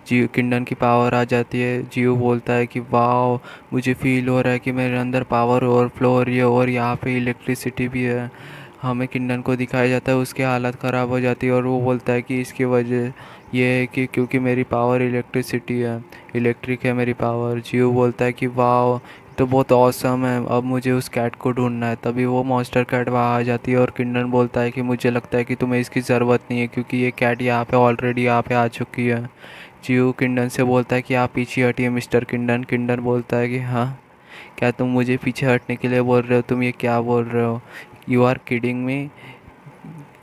जियो किंडन की पावर आ जाती है। जियो बोलता है कि वाह, मुझे फील हो रहा है कि मेरे अंदर पावर ओवरफ्लो हो रही है और यहाँ पे इलेक्ट्रिसिटी भी है। हमें किंडन को दिखाया जाता है, उसकी हालत ख़राब हो जाती है और वो बोलता है कि इसकी वजह ये है कि क्योंकि मेरी पावर इलेक्ट्रिसिटी है, इलेक्ट्रिक है मेरी पावर। जियो बोलता है कि वाह, तो बहुत औसम है, अब मुझे उस कैट को ढूंढना है। तभी वो मॉन्स्टर कैट वहाँ आ जाती है और किंडन बोलता है कि मुझे लगता है कि तुम्हें इसकी ज़रूरत नहीं है क्योंकि ये कैट यहाँ पे ऑलरेडी यहाँ पे आ चुकी है। जियो किंडन से बोलता है कि आप पीछे हटिए मिस्टर किंडन। किंडन बोलता है कि हाँ, क्या तुम मुझे पीछे हटने के लिए बोल रहे हो, तुम ये क्या बोल रहे हो, यू आर किडिंग मी।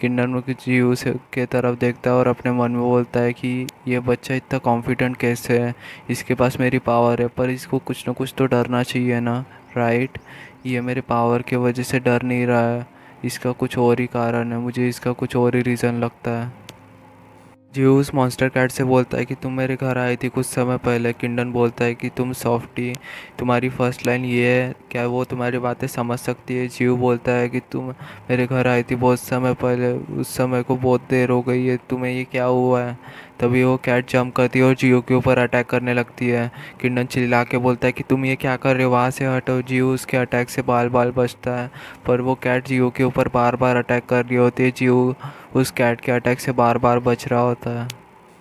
किंडर मुखर्जी उसे के तरफ देखता है और अपने मन में बोलता है कि ये बच्चा इतना कॉन्फिडेंट कैसे है, इसके पास मेरी पावर है, पर इसको कुछ ना कुछ तो डरना चाहिए ना, राइट। ये मेरे पावर की वजह से डर नहीं रहा है, इसका कुछ और ही कारण है, मुझे इसका कुछ और ही रीज़न लगता है। ज्यूस मॉन्स्टर कैट से बोलता है कि तुम मेरे घर आई थी कुछ समय पहले। किंडन बोलता है कि तुम सॉफ्टी, तुम्हारी फर्स्ट लाइन ये है, क्या वो तुम्हारी बातें समझ सकती है। जीव बोलता है कि तुम मेरे घर आई थी बहुत समय पहले, उस समय को बहुत देर हो गई है, तुम्हें ये क्या हुआ है। तभी वो कैट जंप करती है और जियो के ऊपर अटैक करने लगती है। किंडन चिल्ला के बोलता है कि तुम ये क्या कर रहे हो, वहाँ से हटो। जियो उसके अटैक से बाल बाल बचता है, पर वो कैट जियो के ऊपर बार बार अटैक कर रही होती है। जियो उस कैट के अटैक से बार बार बच रहा होता है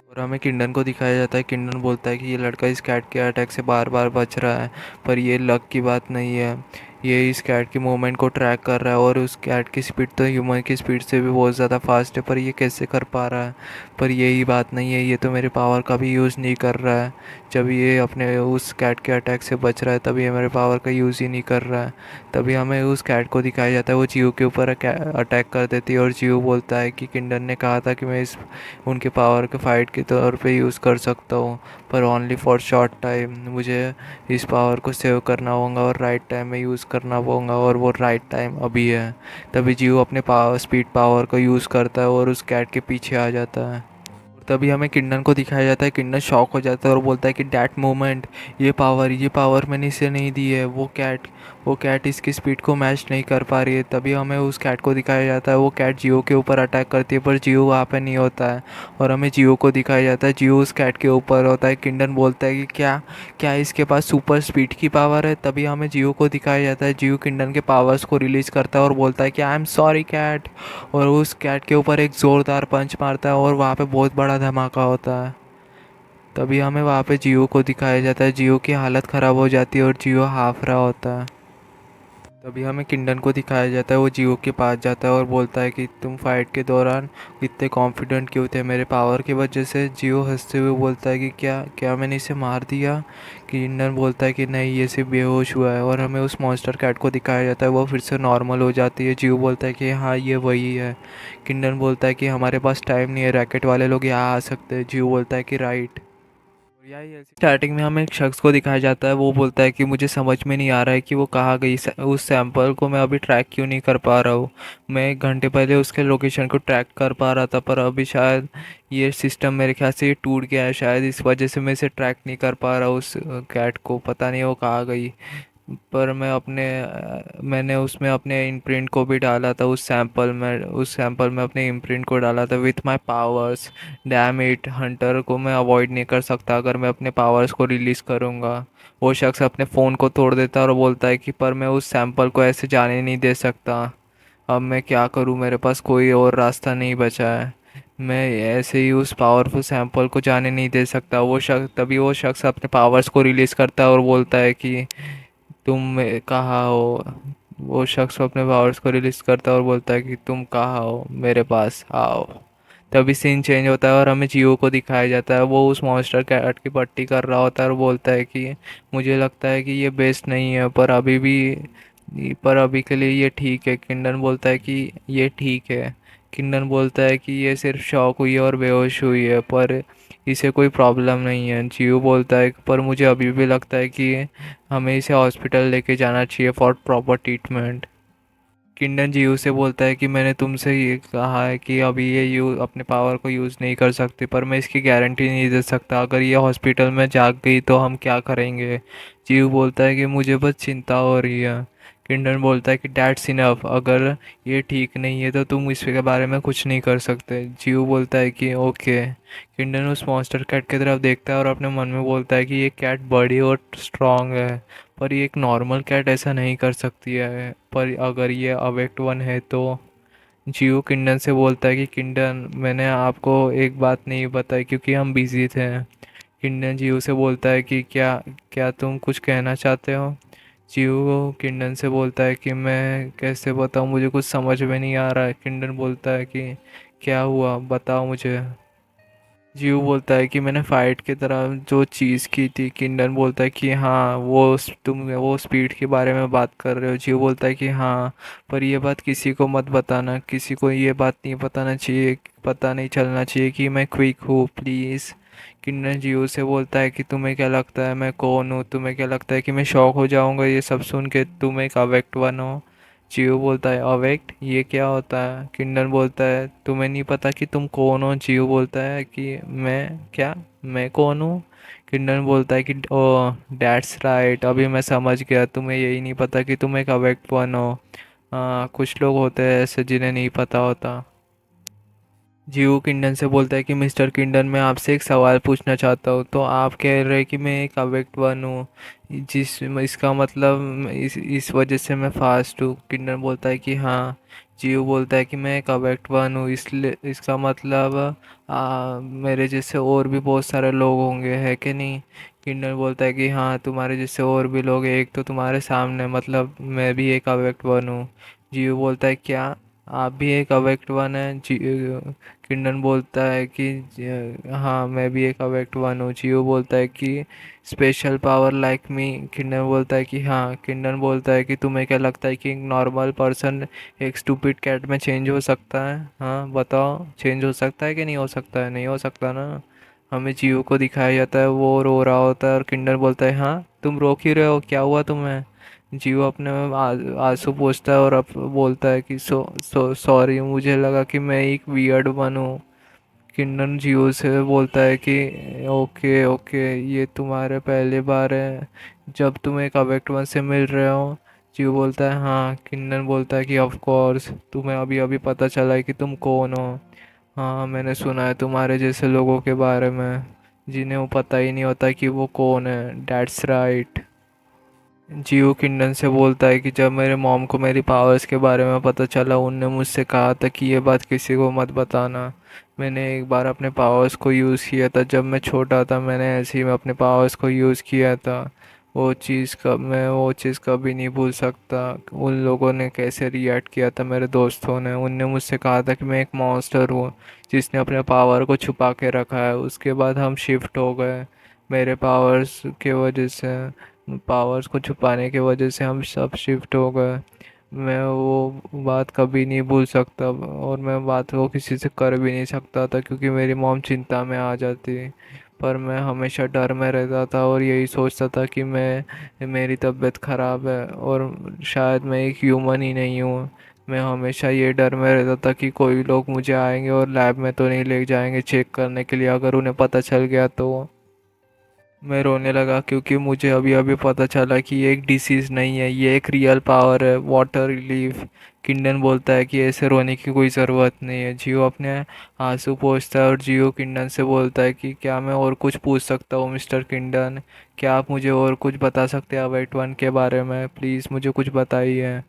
और हमें किंडन को दिखाया जाता है। किंडन बोलता है कि ये लड़का इस कैट के अटैक से बार बार बच रहा है, पर ये लक की बात नहीं है, ये इस कैट की मूवमेंट को ट्रैक कर रहा है और उस कैट की स्पीड तो ह्यूमन की स्पीड से भी बहुत ज़्यादा फास्ट है, पर ये कैसे कर पा रहा है। पर यही बात नहीं है, ये तो मेरे पावर का भी यूज़ नहीं कर रहा है। जब ये अपने उस कैट के अटैक से बच रहा है तभी ये मेरे पावर का यूज़ ही नहीं कर रहा है। तभी हमें उस कैट को दिखाया जाता है, वो जियो के ऊपर अटैक कर देती है और जियो बोलता है कि किंडन ने कहा था कि मैं इस उनके पावर के फाइट के तौर पे यूज़ कर सकता हूँ, पर ओनली फॉर शॉर्ट टाइम, मुझे इस पावर को सेव करना होगा और राइट टाइम में यूज़ करना होगा और वो राइट टाइम अभी है। तभी जियो अपने स्पीड पावर को यूज़ करता है और उस कैट के पीछे आ जाता है। तभी हमें किंडन को दिखाया जाता है। किंडन शॉक हो जाता है और बोलता है कि डैट मोमेंट, ये पावर मैंने इसे नहीं दी है। वो कैट इसकी स्पीड को मैच नहीं कर पा रही है। तभी हमें उस कैट को दिखाया जाता है। वो कैट जियो के ऊपर अटैक करती है पर जियो वहाँ पे नहीं होता है और हमें जियो को दिखाया जाता है। जियो उस कैट के ऊपर होता है। किंडन बोलता है कि क्या क्या इसके पास सुपर स्पीड की पावर है। तभी हमें जियो को दिखाया जाता है। जियो किंडन के पावर्स को रिलीज़ करता है और बोलता है कि आई एम सॉरी कैट, और उस कैट के ऊपर एक ज़ोरदार पंच मारता है और वहाँ पे बहुत बड़ा धमाका होता है। तभी हमें वहाँ पे जियो को दिखाया जाता है। जियो की हालत ख़राब हो जाती है और जियो हाफ रहा होता है। तभी हमें किंडन को दिखाया जाता है। वो जियो के पास जाता है और बोलता है कि तुम फाइट के दौरान इतने कॉन्फिडेंट क्यों थे मेरे पावर की वजह से। जियो हंसते हुए बोलता है कि क्या क्या मैंने इसे मार दिया। किंडन बोलता है कि नहीं, ये सिर्फ बेहोश हुआ है। और हमें उस मॉन्स्टर कैट को दिखाया जाता है। वो फिर से नॉर्मल हो जाती है। जियो बोलता है कि हाँ, ये वही है। किंडन बोलता है कि हमारे पास टाइम नहीं है, रैकेट वाले लोग यहाँ आ सकते हैं। जियो बोलता है कि राइट। यही ऐसी स्टार्टिंग में हमें एक शख्स को दिखाया जाता है। वो बोलता है कि मुझे समझ में नहीं आ रहा है कि वो कहाँ गई। उस सैंपल को मैं अभी ट्रैक क्यों नहीं कर पा रहा हूँ। मैं 1 घंटे पहले उसके लोकेशन को ट्रैक कर पा रहा था पर अभी शायद ये सिस्टम, मेरे ख्याल से ये टूट गया है। शायद इस वजह से मैं इसे ट्रैक नहीं कर पा रहा हूँ। उस कैट को पता नहीं वो कहाँ गई। पर मैंने उसमें अपने इम्प्रिंट को भी डाला था। उस सैंपल में अपने इम्प्रिंट को डाला था with my powers. Damn it, Hunter को मैं अवॉइड नहीं कर सकता अगर मैं अपने पावर्स को रिलीज़ करूँगा। वो शख्स अपने फ़ोन को तोड़ देता है और बोलता है कि पर मैं उस सैंपल को ऐसे जाने नहीं दे सकता। अब मैं क्या करूँ, मेरे पास कोई और रास्ता नहीं बचा है। मैं ऐसे ही उस पावरफुल सैंपल को जाने नहीं दे सकता। वो शख्स अपने पावर्स को रिलीज़ करता है और बोलता है कि तुम कहाँ हो। वो शख्स अपने पावर्स को रिलीज करता है और बोलता है कि तुम कहाँ हो, मेरे पास आओ। तभी सीन चेंज होता है और हमें जियो को दिखाया जाता है। वो उस मॉन्स्टर कैट की पट्टी कर रहा होता है और बोलता है कि मुझे लगता है कि ये बेस्ट नहीं है पर अभी के लिए ये ठीक है। किंडन बोलता है कि ये ठीक है। किंडन बोलता है कि ये सिर्फ शॉक हुई है और बेहोश हुई है पर इसे कोई प्रॉब्लम नहीं है। जियो बोलता है पर मुझे अभी भी लगता है कि हमें इसे हॉस्पिटल लेके जाना चाहिए फॉर प्रॉपर ट्रीटमेंट। किंडन जीव से बोलता है कि मैंने तुमसे ये कहा है कि अभी ये अपने पावर को यूज़ नहीं कर सकती पर मैं इसकी गारंटी नहीं दे सकता। अगर ये हॉस्पिटल में जाग गई तो हम क्या करेंगे। जीव बोलता है कि मुझे बस चिंता हो रही है। किंडन बोलता है कि डैट्स इनफ, अगर ये ठीक नहीं है तो तुम इसके बारे में कुछ नहीं कर सकते। जीव बोलता है कि ओके। किंडन उस मॉन्स्टर कैट की तरफ देखता है और अपने मन में बोलता है कि ये कैट बड़ी और स्ट्रांग है पर ये एक नॉर्मल कैट ऐसा नहीं कर सकती है। पर अगर ये अवेक्ट वन है तो। जियो किंडन से बोलता है कि किंडन, मैंने आपको एक बात नहीं बताई क्योंकि हम बिजी थे। किंडन जियो से बोलता है कि क्या क्या तुम कुछ कहना चाहते हो। जियो किंडन से बोलता है कि मैं कैसे बताऊँ, मुझे कुछ समझ में नहीं आ रहा है। किंडन बोलता है कि क्या हुआ, बताओ मुझे। जीव बोलता है कि मैंने फाइट की तरह जो चीज़ की थी। किंडन बोलता है कि हाँ, तुम वो स्पीड के बारे में बात कर रहे हो। जीव बोलता है कि हाँ, पर ये बात किसी को मत बताना, किसी को ये बात नहीं बताना चाहिए, पता नहीं चलना चाहिए कि मैं क्विक हूँ, प्लीज़। किंडन जीव से बोलता है कि तुम्हें क्या लगता है मैं कौन हूँ, तुम्हें क्या लगता है कि मैं शॉक हो जाऊँगा ये सब सुन के तुम एक अवेक्ट वन हो। जियो बोलता है अवेक्ट, ये क्या होता है। किंडन बोलता है तुम्हें नहीं पता कि तुम कौन हो। जियो बोलता है कि मैं कौन हूँ। किंडन बोलता है कि ओ डैट्स राइट, अभी मैं समझ गया, तुम्हें यही नहीं पता कि तुम एक अवेक्ट वन हो। हाँ, कुछ लोग होते हैं ऐसे जिन्हें नहीं पता होता। जीव किंडन से बोलता है कि मिस्टर किंडन, मैं आपसे एक सवाल पूछना चाहता हूँ। तो आप कह रहे हैं कि मैं एक अवेक्ट वन हूँ, जिस इसका मतलब इस वजह से मैं फास्ट हूँ। किंडन बोलता है कि हाँ। जीव बोलता है कि मैं एक अवेक्ट वन हूँ इसलिए इसका मतलब मेरे जैसे और भी बहुत सारे लोग होंगे, है कि नहीं। किंडन बोलता है कि हाँ, तुम्हारे जैसे और भी लोग हैं, एक तो तुम्हारे सामने, मतलब मैं भी एक अवेक्ट वन हूँ। जीव बोलता है क्या आप भी एक अवेक्ट वन है। किंडन बोलता है कि हाँ, मैं भी एक अवेक्ट वन हूँ। जियो बोलता है कि स्पेशल पावर लाइक मी। किंडन बोलता है कि हाँ। किंडन बोलता है कि तुम्हें क्या लगता है कि एक नॉर्मल पर्सन एक स्टूपिड कैट में चेंज हो सकता है। हाँ बताओ, चेंज हो सकता है कि नहीं हो सकता है। नहीं हो सकता ना। हमें जियो को दिखाया जाता है, वो रो रहा होता है और किंडन बोलता है हाँ, तुम रो क्यों रहे हो, क्या हुआ तुम्हें। जीव अपने आंसू पोंछता है और अब बोलता है कि सॉरी, मुझे लगा कि मैं एक वियर्ड बनूं। किंडन जियो से बोलता है कि ओके ओके, ये तुम्हारे पहले बार है जब तुम एक अवेक्ट वन से मिल रहे हो। जियो बोलता है हाँ। किंडन बोलता है कि ऑफ कोर्स, तुम्हें अभी अभी पता चला है कि तुम कौन हो। हाँ, मैंने सुना है तुम्हारे जैसे लोगों के बारे में जिन्हें वो पता ही नहीं होता कि वो कौन है। That's right. जियो किंडन से बोलता है कि जब मेरे मॉम को मेरी पावर्स के बारे में पता चला, उनने मुझसे कहा था कि ये बात किसी को मत बताना। मैंने एक बार अपने पावर्स को यूज़ किया था जब मैं छोटा था, मैंने ऐसे ही अपने पावर्स को यूज़ किया था। मैं वो चीज़ कभी नहीं भूल सकता। उन लोगों ने कैसे रिएक्ट किया था, मेरे दोस्तों ने। उनने मुझसे कहा था कि मैं एक मॉन्स्टर हूँ जिसने अपने पावर को छुपा के रखा है। उसके बाद हम शिफ्ट हो गए मेरे पावर्स के वजह से। पावर्स को छुपाने की वजह से हम सब शिफ्ट हो गए। मैं वो बात कभी नहीं भूल सकता और मैं बात को किसी से कर भी नहीं सकता था क्योंकि मेरी मॉम चिंता में आ जाती। पर मैं हमेशा डर में रहता था और यही सोचता था कि मैं मेरी तबीयत ख़राब है और शायद मैं एक ह्यूमन ही नहीं हूँ। मैं हमेशा ये डर में रहता था कि कोई लोग मुझे आएंगे और लैब में तो नहीं ले जाएंगे चेक करने के लिए, अगर उन्हें पता चल गया तो। मैं रोने लगा क्योंकि मुझे अभी अभी पता चला कि ये एक डिसीज़ नहीं है, ये एक रियल पावर है, वाटर रिलीफ। किंडन बोलता है कि ऐसे रोने की कोई ज़रूरत नहीं है। जियो अपने आंसू पोंछता है और जियो किंडन से बोलता है कि क्या मैं और कुछ पूछ सकता हूँ मिस्टर किंडन? क्या आप मुझे और कुछ बता सकते हैं अवेट वन के बारे में? प्लीज़ मुझे कुछ बताइए।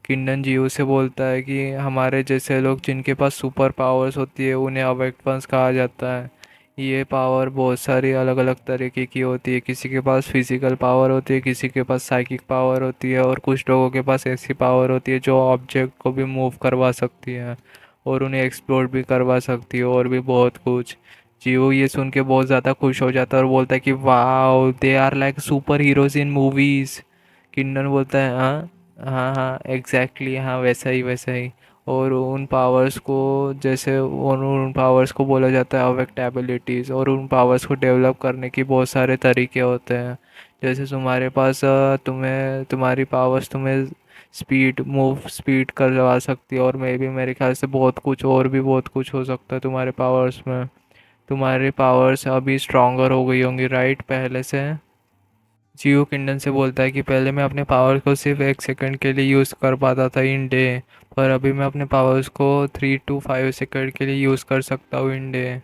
किंडन जियो से बोलता है कि हमारे जैसे लोग जिनके पास सुपर पावर्स होती है उन्हें अवेट वंस कहा जाता है। ये पावर बहुत सारी अलग अलग तरीके की होती है। किसी के पास फिजिकल पावर होती है, किसी के पास साइकिक पावर होती है और कुछ लोगों के पास ऐसी पावर होती है जो ऑब्जेक्ट को भी मूव करवा सकती है और उन्हें एक्सप्लोर भी करवा सकती है और भी बहुत कुछ। जियो ये सुन के बहुत ज़्यादा खुश हो जाता है और बोलता है कि वाह, they are like super heroes in movies. Kindon बोलता है हाँ हाँ हाँ एग्जैक्टली, हाँ वैसा ही वैसा ही। और उन पावर्स को जैसे उन पावर्स को बोला जाता है अवेक्ट एबिलिटीज़, और उन पावर्स को डेवलप करने की बहुत सारे तरीके होते हैं। जैसे तुम्हारे पास तुम्हारी पावर्स तुम्हें स्पीड करवा सकती है और मे भी मेरे ख्याल से बहुत कुछ और भी बहुत कुछ हो सकता है तुम्हारे पावर्स में। तुम्हारी पावर्स अभी स्ट्रॉन्गर हो गई होंगी राइट पहले से। जियो किंडन से बोलता है कि पहले मैं अपने पावर को सिर्फ 1 सेकंड के लिए यूज़ कर पाता था इन डे, पर अभी मैं अपने पावर्स को 3 to 5 सेकंड के लिए यूज़ कर सकता हूँ इन डे।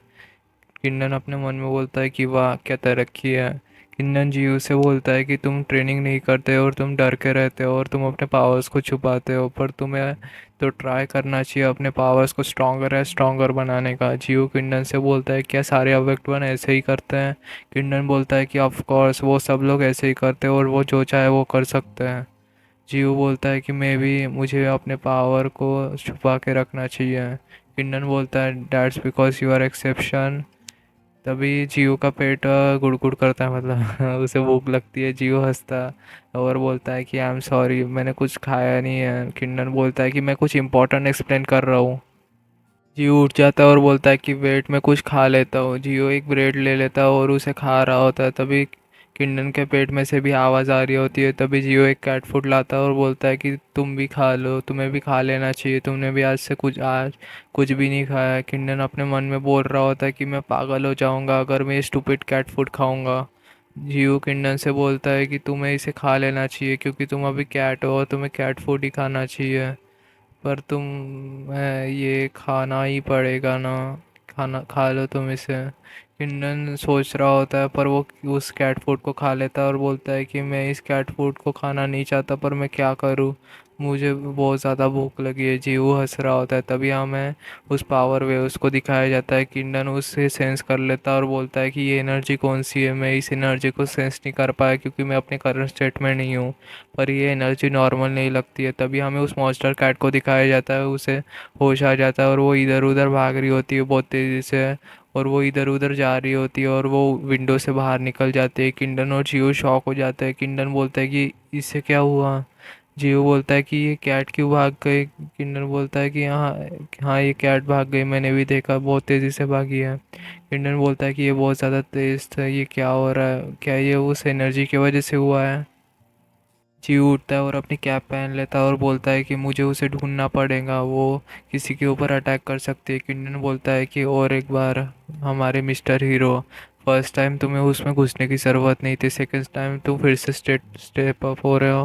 किन्नन अपने मन में बोलता है कि वाह क्या तरक्की है। किन्नन जीव से बोलता है कि तुम ट्रेनिंग नहीं करते और तुम डर के रहते हो और तुम अपने पावर्स को छुपाते हो, पर तुम्हें तो ट्राई करना चाहिए अपने पावर्स को स्ट्रॉन्गर बनाने का। जीव किंडन से बोलता है क्या सारे अवेक्ट वन ऐसे ही करते हैं? किंडन बोलता है कि ऑफ कोर्स वो सब लोग ऐसे ही करते हैं और वो जो चाहे वो कर सकते हैं। जीव बोलता है कि मैं भी मुझे अपने पावर को छुपा के रखना चाहिए। किंडन बोलता है that's because you are exception. तभी जियो का पेट गुड़गुड़ करता है, मतलब उसे भूख लगती है। जियो हंसता और बोलता है कि आई एम सॉरी, मैंने कुछ खाया नहीं है। किंडन बोलता है कि मैं कुछ इंपॉर्टेंट एक्सप्लेन कर रहा हूँ। जियो उठ जाता है और बोलता है कि वेट मैं कुछ खा लेता हूँ। जियो एक ब्रेड ले लेता है और उसे खा रहा होता है, तभी किंडन के पेट में से भी आवाज़ आ रही होती है। तभी जियो एक कैट फूड लाता है और बोलता है कि तुम भी खा लो, तुम्हें भी खा लेना चाहिए, तुमने भी आज कुछ भी नहीं खाया। किंडन अपने मन में बोल रहा होता है कि मैं पागल हो जाऊंगा अगर मैं ये स्टूपिड कैट फूड खाऊंगा। जियो किंडन से बोलता है कि तुम्हें इसे खा लेना चाहिए क्योंकि तुम अभी कैट हो और तुम्हें कैट फूड ही खाना चाहिए। पर ये खाना ही पड़ेगा ना, खाना खा लो तुम इसे। किंडन सोच रहा होता है पर वो उस कैट फूड को खा लेता है और बोलता है कि मैं इस कैट फूड को खाना नहीं चाहता पर मैं क्या करूँ, मुझे बहुत ज़्यादा भूख लगी है। जी वो हंस रहा होता है। तभी हमें उस पावर वे उसको दिखाया जाता है। किंडन उससे सेंस कर लेता है और बोलता है कि ये एनर्जी कौन सी है, मैं इस एनर्जी को सेंस नहीं कर पाया क्योंकि मैं अपने करंट स्टेट में नहीं हूँ, पर ये एनर्जी नॉर्मल नहीं लगती है। तभी हमें उस मॉन्स्टर कैट को दिखाया जाता है, उसे होश आ जाता है और वो इधर उधर भाग रही होती है बहुत तेज़ी से, और वो इधर उधर जा रही होती है और वो विंडो से बाहर निकल जाते हैं। किंडन और जियो शॉक हो जाता है। किंडन बोलता है कि इससे क्या हुआ? जियो बोलता है कि ये कैट क्यों भाग गई? किंडन बोलता है कि हाँ हाँ ये कैट भाग गई, मैंने भी देखा, बहुत तेज़ी से भागी है। किंडन बोलता है कि ये बहुत ज़्यादा तेज़ था, ये क्या हो रहा है, क्या ये उस एनर्जी की वजह से हुआ है? जीव उठता है और अपनी कैप पहन लेता है और बोलता है कि मुझे उसे ढूंढना पड़ेगा, वो किसी के ऊपर अटैक कर सकती है। किंडन बोलता है कि और एक बार हमारे मिस्टर हीरो, फर्स्ट टाइम तुम्हें उसमें घुसने की ज़रूरत नहीं थी, सेकंड टाइम तुम फिर से स्टेप अप हो रहे हो,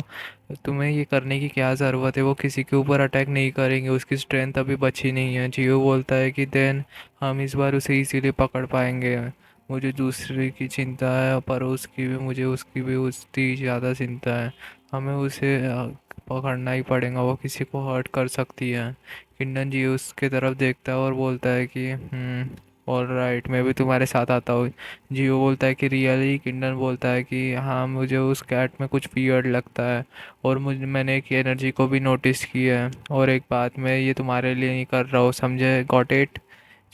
तुम्हें ये करने की क्या ज़रूरत है, वो किसी के ऊपर अटैक नहीं करेंगे, उसकी स्ट्रेंथ अभी बची नहीं है। जियो बोलता है कि देन हम इस बार उसे इजीली पकड़ पाएंगे। मुझे दूसरे की चिंता है, पर उसकी भी, मुझे उसकी भी उतनी ज़्यादा चिंता है। हमें उसे पकड़ना ही पड़ेगा, वो किसी को हर्ट कर सकती है। किंडन जी उसके तरफ देखता है और बोलता है कि ऑल राइट, मैं भी तुम्हारे साथ आता हूँ। जियो बोलता है कि रियली। किंडन बोलता है कि हाँ, मुझे उस कैट में कुछ वियर्ड लगता है, और मुझे, मैंने एक एनर्जी को भी नोटिस किया है, और एक बात, मैं ये तुम्हारे लिए नहीं कर रहा हूँ, समझे, गॉट इट।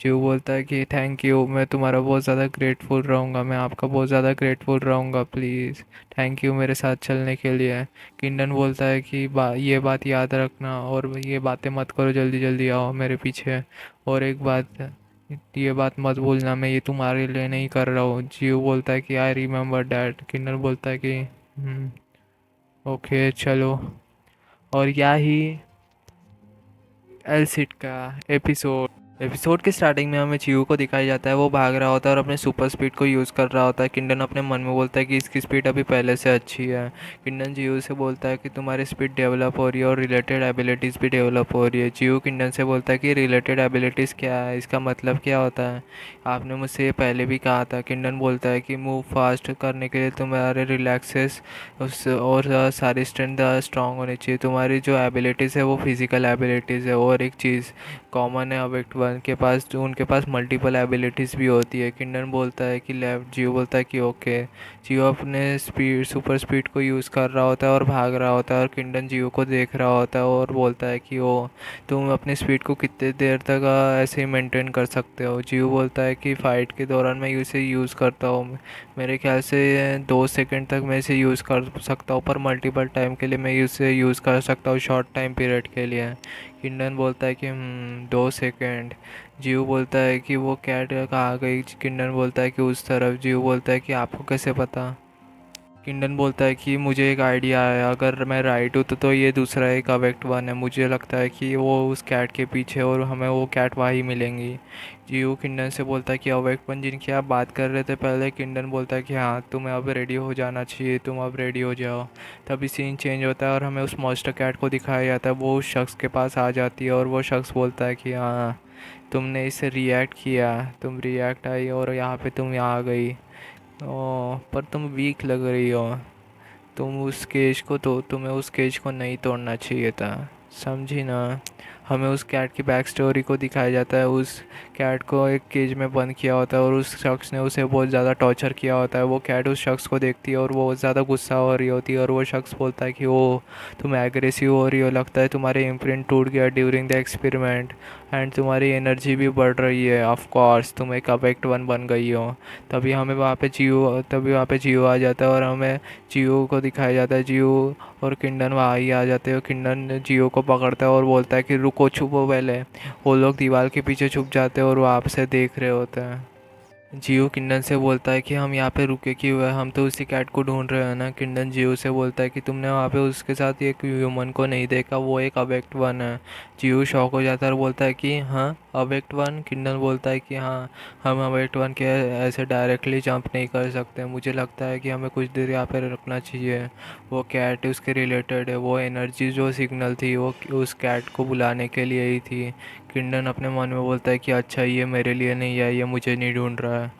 जीव बोलता है कि थैंक यू, मैं तुम्हारा बहुत ज़्यादा ग्रेटफुल रहूँगा, मैं आपका बहुत ज़्यादा ग्रेटफुल रहूँगा, प्लीज़ थैंक यू मेरे साथ चलने के लिए। किंडन बोलता है कि ये बात याद रखना, और ये बातें मत करो, जल्दी जल्दी आओ मेरे पीछे। और एक बात, ये बात मत भूलना, मैं ये तुम्हारे लिए नहीं कर रहा हूँ। जीव बोलता है कि आई रिमेम्बर डैट। किंडन बोलता है कि ओके चलो। और या ही एलसिट का एपिसोड। एपिसोड के स्टार्टिंग में हमें चीयू को दिखाया जाता है, वो भाग रहा होता है और अपने सुपर स्पीड को यूज़ कर रहा होता है। किंडन अपने मन में बोलता है कि इसकी स्पीड अभी पहले से अच्छी है। किंडन जीयू से बोलता है कि तुम्हारी स्पीड डेवलप हो रही है और रिलेटेड एबिलिटीज़ भी डेवलप हो रही है। जीयू किंडन से बोलता है कि रिलेटेड एबिलिटीज़ क्या है, इसका मतलब क्या होता है, आपने मुझसे ये पहले भी कहा था। किंडन बोलता है कि मूव फास्ट करने के लिए तुम्हारे रिलैक्सेस उस और सारी स्ट्रेंथ स्ट्रांग होनी चाहिए। तुम्हारी जो एबिलिटीज़ है वो फिज़िकल एबिलिटीज़ है। और एक चीज़ कॉमन है अवेक्ट वन के पास, जो उनके पास मल्टीपल एबिलिटीज़ भी होती है। किंडन बोलता है कि लेफ्ट। जियो बोलता है कि ओके। जियो अपने स्पीड, सुपर स्पीड को यूज़ कर रहा होता है और भाग रहा होता है, और किंडन जियो को देख रहा होता है और बोलता है कि ओ, तुम अपनी स्पीड को कितने देर तक ऐसे ही मेंटेन कर सकते हो। जियो बोलता है कि फ़ाइट के दौरान मैं इसे यूज़ करता हूँ, मेरे ख्याल से 2 सेकंड तक मैं इसे यूज़ कर सकता हूँ, पर मल्टीपल टाइम के लिए मैं इसे यूज़ कर सकता हूँ, शॉर्ट टाइम पीरियड के लिए। किंडन बोलता है कि 2 सेकंड। जीव बोलता है कि वो कैट कहाँ गई। किंडन बोलता है कि उस तरफ। जीव बोलता है कि आपको कैसे पता। किंडन बोलता है कि मुझे एक आइडिया है, अगर मैं राइट हूँ तो ये दूसरा एक अवेक्ट वन है, मुझे लगता है कि वो उस कैट के पीछे, और हमें वो कैट वहीं मिलेंगी। जीव किंडन से बोलता है कि अवेक्ट वन जिनकी आप बात कर रहे थे पहले। किंडन बोलता है कि हाँ, तुम्हें अब रेडी हो जाना चाहिए, तुम अब रेडी हो जाओ। तभी सीन चेंज होता है और हमें उस मॉन्स्टर कैट को दिखाया जाता है, वो उस शख्स के पास आ जाती है, और वो शख्स बोलता है कि हाँ, तुमने इससे रिएक्ट किया, तुम रिएक्ट आई और यहाँ पे तुम यहाँ आ गई। ओ, पर तुम वीक लग रही हो, तुम उस केज को, तो तुम्हें उस केज को नहीं तोड़ना चाहिए था, समझी ना। हमें उस कैट की बैक स्टोरी को दिखाया जाता है। उस कैट को एक केज में बंद किया होता है और उस शख्स ने उसे बहुत ज़्यादा टॉर्चर किया होता है। वो कैट उस शख्स को देखती है और वो बहुत ज़्यादा गुस्सा हो रही होती है, और वो शख्स बोलता है कि ओ, तुम एग्रेसिव हो रही हो, लगता है तुम्हारे इम्प्रिंट टूट गया ड्यूरिंग द एक्सपेरिमेंट, एंड तुम्हारी एनर्जी भी बढ़ रही है, ऑफ कोर्स तुम एक अवेक्ट वन बन गई हो। तभी वहाँ पे जियो आ जाता है और हमें जियो को दिखाया जाता है। जियो और किंडन वहाँ ही आ जाते हैं। किंडन जियो को पकड़ता है और बोलता है कि रुको, छुपो पहले। वो लोग दीवार के पीछे छुप जाते हैं और वो आपसे देख रहे होते हैं। जियो किंडन से बोलता है कि हम यहाँ पे रुके क्यों हुए, हम तो उसी कैट को ढूंढ रहे हैं ना। किंडन जियो से बोलता है कि तुमने वहाँ पे उसके साथ एक ह्यूमन को नहीं देखा, वो एक अवेक्ट वन है। जियो शॉक हो जाता है और बोलता है कि हाँ, अवेक्ट वन। किंडन बोलता है कि हाँ, हम अवेक्ट वन के ऐसे डायरेक्टली जंप नहीं कर सकते, मुझे लगता है कि हमें कुछ देर यहाँ पे रुकना चाहिए। वो कैट उसके रिलेटेड है, वो एनर्जी जो सिग्नल थी वो उस कैट को बुलाने के लिए ही थी। किंडन अपने मन में बोलता है कि अच्छा, ये मेरे लिए नहीं है, ये मुझे नहीं ढूंढ रहा है।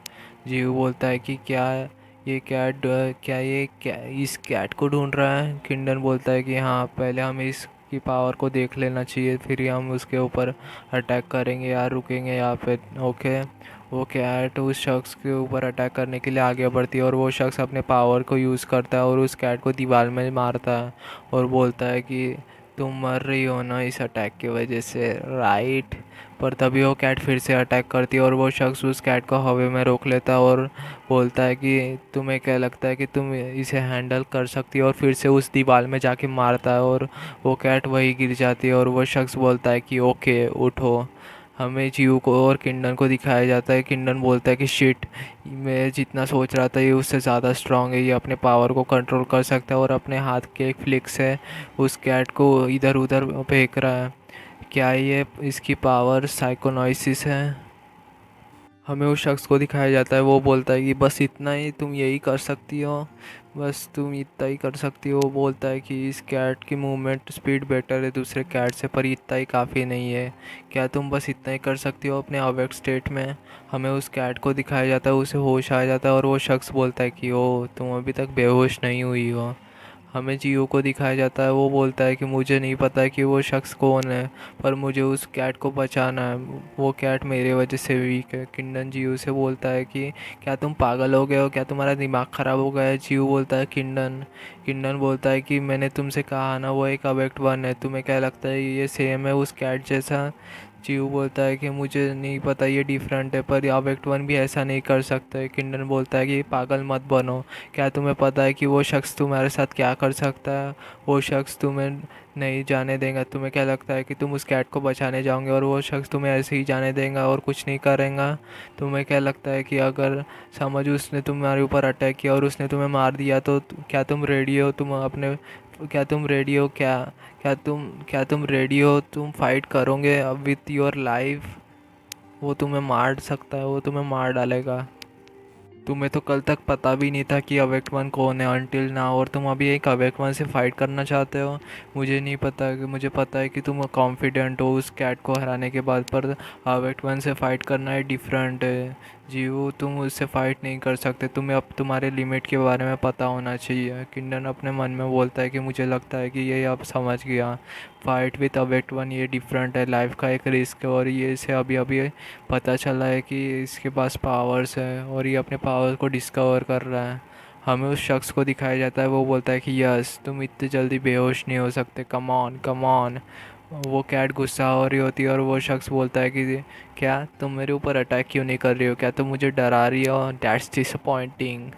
जीव बोलता है कि क्या इस कैट को ढूंढ रहा है। किंडन बोलता है कि हाँ, पहले हमें इसकी पावर को देख लेना चाहिए, फिर ही हम उसके ऊपर अटैक करेंगे या रुकेंगे यहाँ पे। ओके। वो कैट उस शख्स के ऊपर अटैक करने के लिए आगे बढ़ती है, और वो शख्स अपने पावर को यूज़ करता है और उस कैट को दीवार में मारता है, और बोलता है कि तुम मर रही हो ना इस अटैक की वजह से, राइट। पर तभी वो कैट फिर से अटैक करती है और वो शख्स उस कैट को हवा में रोक लेता है और बोलता है कि तुम्हें क्या लगता है कि तुम इसे हैंडल कर सकती हो, और फिर से उस दीवार में जाके मारता है और वो कैट वहीं गिर जाती है, और वो शख्स बोलता है कि ओके, उठो, हमें जियो को और किंडन को दिखाया जाता है। किंडन बोलता है कि शिट, मैं जितना सोच रहा था ये उससे ज़्यादा स्ट्रांग है, ये अपने पावर को कंट्रोल कर सकता है और अपने हाथ के एक फ्लिक से उस कैट को इधर उधर फेंक रहा है। क्या ये इसकी पावर साइकोनोसिस है? हमें उस शख्स को दिखाया जाता है, वो बोलता है कि बस इतना ही तुम यही कर सकती हो, बस तुम इतना ही कर सकती हो। वो बोलता है कि इस कैट की मूवमेंट स्पीड बेटर है दूसरे कैट से, पर इतना ही काफ़ी नहीं है। क्या तुम बस इतना ही कर सकती हो अपने अवेक स्टेट में? हमें उस कैट को दिखाया जाता है, उसे होश आ जाता है और वो शख्स बोलता है कि ओ तुम अभी तक बेहोश नहीं हुई हो। हमें जियो को दिखाया जाता है, वो बोलता है कि मुझे नहीं पता कि वो शख्स कौन है, पर मुझे उस कैट को बचाना है, वो कैट मेरे वजह से वीक है। किंडन जियो से बोलता है कि क्या तुम पागल हो गए हो, क्या तुम्हारा दिमाग ख़राब हो गया है? जियो बोलता है किंडन किंडन बोलता है कि मैंने तुमसे कहा ना वो एक अवेक्ट वन है, तुम्हें क्या लगता है ये सेम है उस कैट जैसा? जियो बोलता है कि मुझे नहीं पता, ये डिफरेंट है, पर अवेक्ट वन भी ऐसा नहीं कर सकता है। किंडन बोलता है कि पागल मत बनो, क्या तुम्हें पता है कि वो शख्स तुम्हारे साथ क्या कर सकता है? वो शख्स तुम्हें नहीं जाने देगा। तुम्हें क्या लगता है कि तुम उस कैट को बचाने जाओगे और वो शख्स तुम्हें ऐसे ही जाने देगा और कुछ नहीं करेगा? तुम्हें क्या लगता है कि अगर समझ उसने तुम्हारे ऊपर अटैक किया और उसने तुम्हें मार दिया तो क्या तुम रेडी हो? तुम अपने क्या तुम रेडी हो? क्या तुम रेडी हो? तुम फाइट करोगे विथ योर लाइफ? वो तुम्हें मार सकता है, वो तुम्हें मार डालेगा। तुम्हें तो कल तक पता भी नहीं था कि अवेक्ट वन कौन है अनटिल ना, और तुम अभी एक अवेक्ट वन से फाइट करना चाहते हो। मुझे नहीं पता, कि मुझे पता है कि तुम कॉन्फिडेंट हो उस कैट को हराने के बाद, पर अवेक्ट वन से फाइट करना है डिफरेंट है। जीवो तुम उससे फाइट नहीं कर सकते, तुम्हें अब तुम्हारे लिमिट के बारे में पता होना चाहिए। किंडन अपने मन में बोलता है कि मुझे लगता है कि ये अब समझ गया, फाइट विथ अवेक्ट वन ये डिफरेंट है, लाइफ का एक रिस्क है, और ये इसे अभी अभी पता चला है कि इसके पास पावर्स है और ये अपने पावर्स को डिस्कवर कर रहा है। हमें उस शख्स को दिखाया जाता है, वो बोलता है कि यस तुम इतने जल्दी बेहोश नहीं हो सकते, कम ऑन कम ऑन। वो कैट गुस्सा हो रही होती है और वो शख्स बोलता है कि क्या तुम मेरे ऊपर अटैक क्यों नहीं कर रही हो, क्या तुम मुझे डरा रही हो? That's disappointing.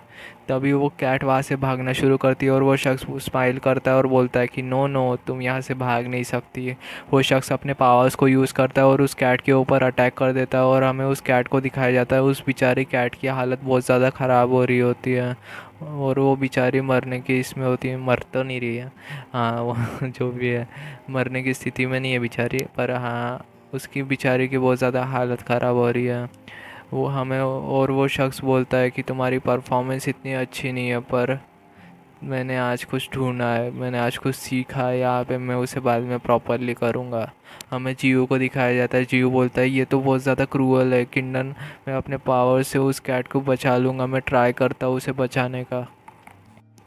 तभी वो कैट वहाँ से भागना शुरू करती है और वो शख्स स्माइल करता है और बोलता है कि नो नो तुम यहाँ से भाग नहीं सकती। वो शख्स अपने पावर्स को यूज़ करता है और उस कैट के ऊपर अटैक कर देता है, और हमें उस कैट को दिखाया जाता है, उस बेचारी कैट की हालत बहुत ज़्यादा ख़राब हो रही होती है और वो बेचारी मरने की इसमें होती है, मर तो नहीं रही है, हाँ वो जो भी है मरने की स्थिति में नहीं है बेचारी, पर हाँ उसकी बेचारी की बहुत ज़्यादा हालत ख़राब हो रही है। वो हमें और वो शख्स बोलता है कि तुम्हारी परफॉर्मेंस इतनी अच्छी नहीं है, पर मैंने आज कुछ ढूंढा है, मैंने आज कुछ सीखा है यहाँ पे, मैं उसे बाद में प्रॉपरली करूँगा। हमें जियो को दिखाया जाता है, जियो बोलता है ये तो बहुत ज़्यादा क्रूअल है किंडन, मैं अपने पावर से उस कैट को बचा लूँगा, मैं ट्राई करता हूँ उसे बचाने का।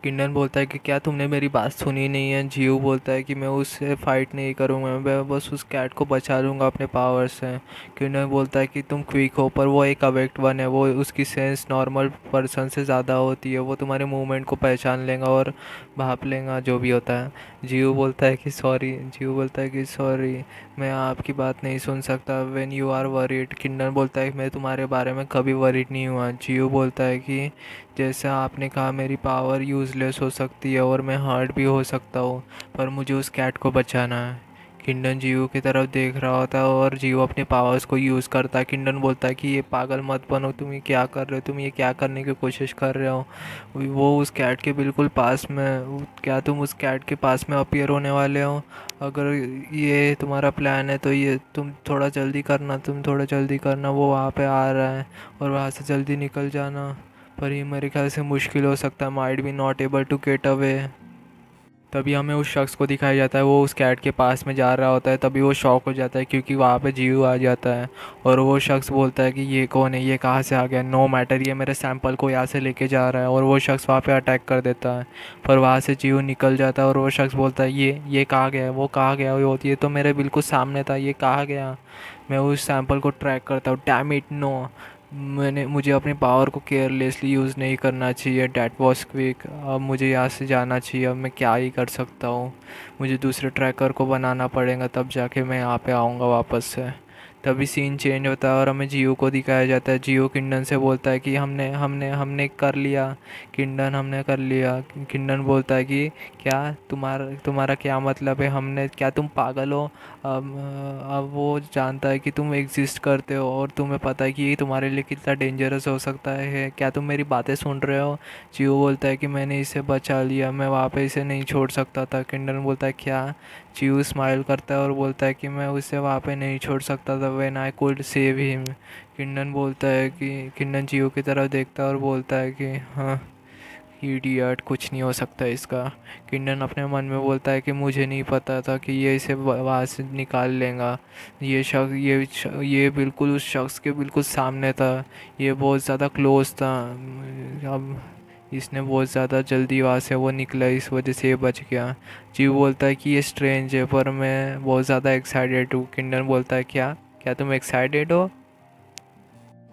किंडन बोलता है कि क्या तुमने मेरी बात सुनी नहीं है? जियो बोलता है कि मैं उससे फाइट नहीं करूँगा, मैं बस उस कैट को बचा लूँगा अपने पावर से। किंडन बोलता है कि तुम क्विक हो, पर वो एक अवेक्ट वन है, वो उसकी सेंस नॉर्मल पर्सन से ज़्यादा होती है, वो तुम्हारे मूवमेंट को पहचान लेगा और भाप लेगा जो भी होता है। जियो बोलता है कि सॉरी मैं आपकी बात नहीं सुन सकता व्हेन यू आर वरीड। किंडन बोलता है कि मैं तुम्हारे बारे में कभी वरीड नहीं हुआ। जियो बोलता है कि जैसा आपने कहा मेरी पावर यूज़लेस हो सकती है और मैं हर्ट भी हो सकता हूँ, पर मुझे उस कैट को बचाना है। किंडन जियो की तरफ देख रहा होता है और जियो अपने पावर्स को यूज़ करता है। किंडन बोलता है कि ये पागल मत बनो, तुम ये क्या कर रहे हो, तुम ये क्या करने की कोशिश कर रहे हो? वो उस कैट के बिल्कुल पास में, क्या तुम उस कैट के पास में अपीयर होने वाले हो? अगर ये तुम्हारा प्लान है तो ये तुम थोड़ा जल्दी करना, वो वहाँ पे आ रहा है और वहाँ से जल्दी निकल जाना। पर ये मेरे ख्याल से मुश्किल हो सकता है, might be not able to get away. तभी हमें उस शख्स को दिखाया जाता है, वो उस कैट के पास में जा रहा होता है, तभी वो शॉक हो जाता है क्योंकि वहाँ पे जीव आ जाता है और वो शख्स बोलता है कि ये कौन है, ये कहाँ से आ गया, नो मैटर ये मेरे सैंपल को यहाँ से लेके जा रहा है, और वो शख्स वहाँ पे अटैक कर देता है। पर वहाँ से जीव निकल जाता है और वो शख्स बोलता है ये कहाँ गया, वो कहाँ गया, ये तो मेरे बिल्कुल सामने था, ये कहाँ गया? मैं उस सैंपल को ट्रैक करता हूँ, डैम इट नो, मुझे अपनी पावर को केयरलेसली यूज़ नहीं करना चाहिए, डैट वॉज क्विक, अब मुझे यहाँ से जाना चाहिए, अब मैं क्या ही कर सकता हूँ, मुझे दूसरे ट्रैकर को बनाना पड़ेगा तब जाके मैं यहाँ पे आऊँगा वापस से। तभी सीन चेंज होता है और हमें जियो को दिखाया जाता है। जियो किंडन से बोलता है कि हमने हमने हमने कर लिया। किंडन हमने कर लिया। किंडन बोलता है कि क्या तुम्हारा तुम्हारा क्या मतलब है, हमने क्या, तुम पागल हो। अब वो जानता है कि तुम एग्जिस्ट करते हो और तुम्हें पता है कि ये तुम्हारे लिए कितना डेंजरस हो सकता है, क्या तुम मेरी बातें सुन रहे हो। जियो बोलता है कि मैंने इसे बचा लिया, मैं वहाँ पे इसे नहीं छोड़ सकता था। किंडन बोलता है क्या। चिऊ स्माइल करता है और बोलता है कि मैं उसे वहाँ पे नहीं छोड़ सकता था, when I could save him. Kindon बोलता है कि किंडन चिऊ की तरफ देखता है और बोलता है कि हाँ, इडियट, कुछ नहीं हो सकता इसका। किंडन अपने मन में बोलता है कि मुझे नहीं पता था कि ये इसे वहाँ से निकाल लेगा। ये बिल्कुल उस शख्स के बिल्कुल सामने था। ये बहुत ज़्यादा क्लोज था। अब इसने बहुत ज़्यादा जल्दी वहाँ से वो निकला, इस वजह से ये बच गया। जीव बोलता है कि ये स्ट्रेंज है पर मैं बहुत ज़्यादा एक्साइटेड हूँ। किंडन बोलता है क्या, क्या तुम एक्साइटेड हो।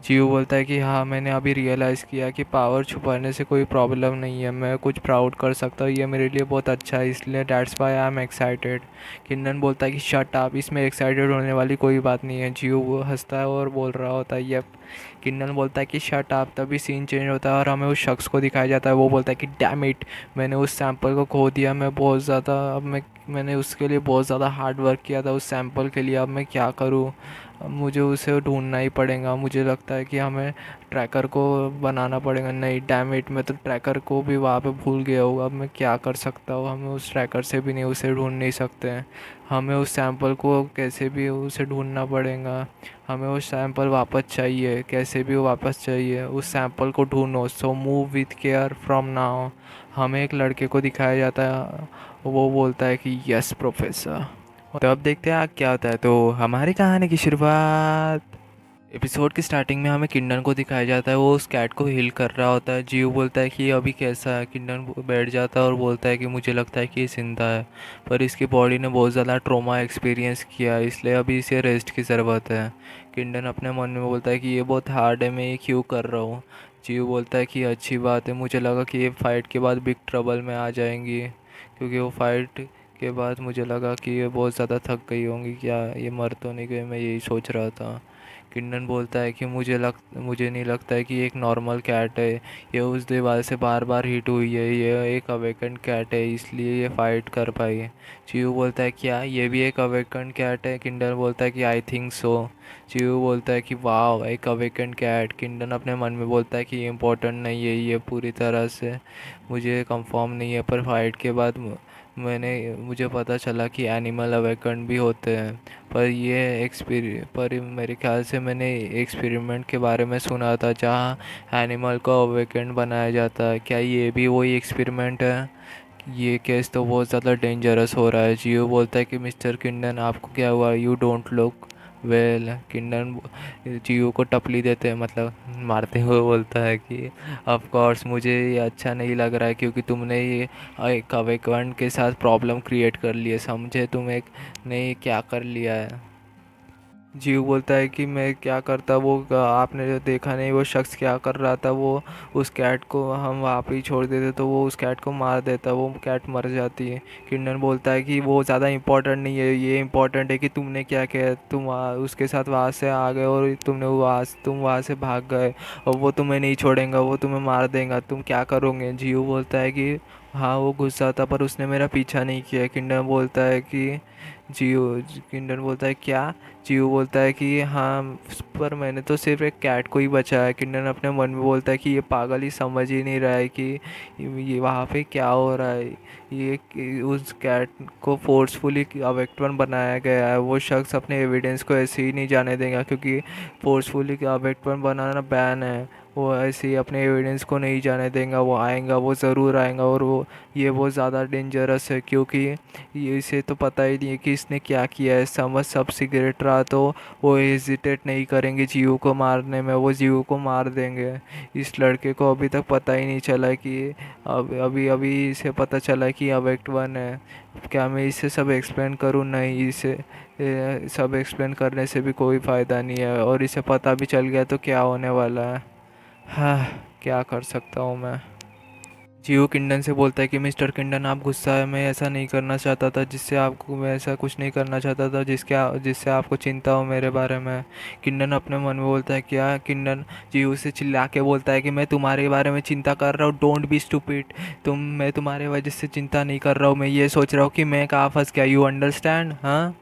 जियो बोलता है कि हाँ, मैंने अभी रियलाइज़ किया कि पावर छुपाने से कोई प्रॉब्लम नहीं है, मैं कुछ प्राउड कर सकता हूँ, ये मेरे लिए बहुत अच्छा है, इसलिए that's why I am excited. Kindon बोलता है कि शट अप, इसमें एक्साइटेड होने वाली कोई बात नहीं है। जियो वो हंसता है और बोल रहा होता है यप। किंडन बोलता है कि शट अप, तभी सीन चेंज होता है और हमें उस शख्स को दिखाया जाता है। वो बोलता है कि डैम इट, मैंने उस सैंपल को खो दिया, मैं बहुत ज़्यादा अब मैंने उसके लिए बहुत ज़्यादा हार्ड वर्क किया था उस सैंपल के लिए, अब मैं क्या करूँ। अब मुझे उसे ढूंढना ही पड़ेगा। मुझे लगता है कि हमें ट्रैकर को बनाना पड़ेगा। नहीं, डैम इट, मैं तो ट्रैकर को भी वहाँ पे भूल गया हूँ, अब मैं क्या कर सकता हूँ। हमें उस ट्रैकर से भी नहीं उसे ढूंढ नहीं सकते हैं। हमें उस सैंपल को कैसे भी उसे ढूंढना पड़ेगा। हमें वो सैंपल वापस चाहिए, कैसे भी वो वापस चाहिए। उस सैंपल को ढूंढो, so move with care from now. हमें एक लड़के को दिखाया जाता है, वो बोलता है कि यस प्रोफेसर। तो अब देखते हैं आगे क्या होता है। तो हमारी कहानी की शुरुआत, एपिसोड की स्टार्टिंग में हमें किंडन को दिखाया जाता है, वो उस कैट को हील कर रहा होता है। जियो बोलता है कि ये अभी कैसा है। किंडन बैठ जाता है और बोलता है कि मुझे लगता है कि ये जिंदा है, पर इसकी बॉडी ने बहुत ज़्यादा ट्रॉमा एक्सपीरियंस किया है, इसलिए अभी इसे रेस्ट की ज़रूरत है। किंडन अपने मन में बोलता है कि ये बहुत हार्ड है, मैं ये क्यों कर रहा हूँ। जियो बोलता है कि अच्छी बात है, मुझे लगा कि ये फाइट के बाद बिग ट्रबल में आ जाएंगी, क्योंकि वो फाइट के बाद मुझे लगा कि ये बहुत ज़्यादा थक गई होंगी, क्या ये मर तो नहीं गई, मैं यही सोच रहा था। किंडन बोलता है कि मुझे नहीं लगता है कि ये एक नॉर्मल कैट है, ये उस दीवार से बार बार हिट हुई है, ये एक अवेकन कैट है, इसलिए ये फाइट कर पाई है। चियो बोलता है क्या ये भी एक अवेकन कैट है। किंडन बोलता है कि आई थिंक सो। चियो बोलता है कि वाह, एक अवेकन कैट। किंडन अपने मन में बोलता है कि ये इम्पोर्टेंट नहीं है, ये पूरी तरह से मुझे कंफर्म नहीं है, पर फाइट के बाद मुझे पता चला कि एनिमल अवेकन भी होते हैं। पर मेरे ख्याल से मैंने एक्सपेरिमेंट के बारे में सुना था जहाँ एनिमल को अवेकन बनाया जाता है, क्या ये भी वही एक्सपेरिमेंट है। ये केस तो बहुत ज़्यादा डेंजरस हो रहा है। जियो बोलता है कि मिस्टर किंडन, आपको क्या हुआ, यू डोंट लुक वेल। किंडन जियो को टपली देते हैं, मतलब मारते हुए बोलता है कि ऑफ कोर्स मुझे ये अच्छा नहीं लग रहा है, क्योंकि तुमने ये एक अवेकन के साथ प्रॉब्लम क्रिएट कर ली है, समझे तुम एक ने ये क्या कर लिया है। जीव बोलता है कि मैं क्या करता, वो आपने जो देखा नहीं वो शख्स क्या कर रहा था, वो उस कैट को हम वहाँ पे ही छोड़ देते तो वो उस कैट को मार देता, वो कैट मर जाती है। किंडन बोलता है कि वो ज़्यादा इम्पोर्टेंट नहीं है, ये इम्पोर्टेंट है कि तुमने क्या किया, तुम उसके साथ वहाँ से आ गए और तुम वहाँ से भाग गए, और वो तुम्हें नहीं छोड़ेगा, वो तुम्हें मार देगा, तुम क्या करोगे। जीव बोलता है कि हाँ, वो गुस्सा था पर उसने मेरा पीछा नहीं किया। किंडन बोलता है कि जियो किंडन बोलता है क्या। जियो बोलता है कि हाँ, पर मैंने तो सिर्फ एक कैट को ही बचाया। किंडन अपने मन में बोलता है कि ये पागल ही समझ ही नहीं रहा है कि ये वहाँ पे क्या हो रहा है। उस कैट को फोर्सफुली अवेक्टन बनाया गया है, वो शख्स अपने एविडेंस को ऐसे ही नहीं जाने देगा, क्योंकि फोर्सफुली अवेक्टन बनाना बैन है। वो ऐसे ही अपने एविडेंस को नहीं जाने देगा, वो आएगा, वो ज़रूर आएगा, और वो ये बहुत ज़्यादा डेंजरस है, क्योंकि ये इसे तो पता ही नहीं है कि इसने क्या किया है। समझ सब सिगरेट रहा तो वो हेजिटेट नहीं करेंगे जियो को मारने में, वो जियो को मार देंगे। इस लड़के को अभी तक पता ही नहीं चला कि अब अभी अभी इसे पता चला कि अवेक्ट वन है। क्या मैं इसे सब एक्सप्लेन करूँ, नहीं, इसे सब एक्सप्लेन करने से भी कोई फ़ायदा नहीं है, और इसे पता भी चल गया तो क्या होने वाला है। हाँ, क्या कर सकता हूँ मैं। जियो किंडन से बोलता है कि मिस्टर किंडन आप गुस्सा है, मैं ऐसा नहीं करना चाहता था, जिससे आपको मैं ऐसा कुछ नहीं करना चाहता था जिससे आपको चिंता हो मेरे बारे में। किंडन अपने मन में बोलता है क्या। किंडन जियो से चिल्ला के बोलता है कि मैं तुम्हारे बारे में चिंता कर रहा हूँ, डोंट बी स्टूपिड। मैं तुम्हारे वजह से चिंता नहीं कर रहा हूँ, मैं ये सोच रहा हूँ कि मैं कहाँ फंस गया, यू अंडरस्टैंड हाँ।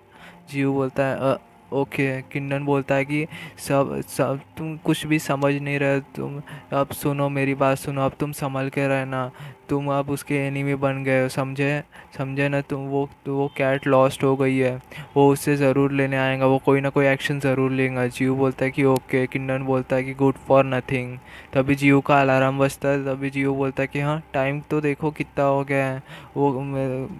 जीव बोलता है ओके। किंडन बोलता है कि सब सब तुम कुछ भी समझ नहीं रहे तुम। अब सुनो मेरी बात सुनो, अब तुम संभल के रहना। तुम अब उसके एनिमी बन गए हो, समझे। समझे ना तुम। वो कैट लॉस्ट हो गई है, वो उससे ज़रूर लेने आएगा, वो कोई ना कोई एक्शन ज़रूर लेगा। जीव बोलता है कि ओके। किंडन बोलता है कि गुड फॉर नथिंग। तभी जीव का अलार्म बजता है, तभी जीव बोलता है कि हाँ टाइम तो देखो कितना हो गया है।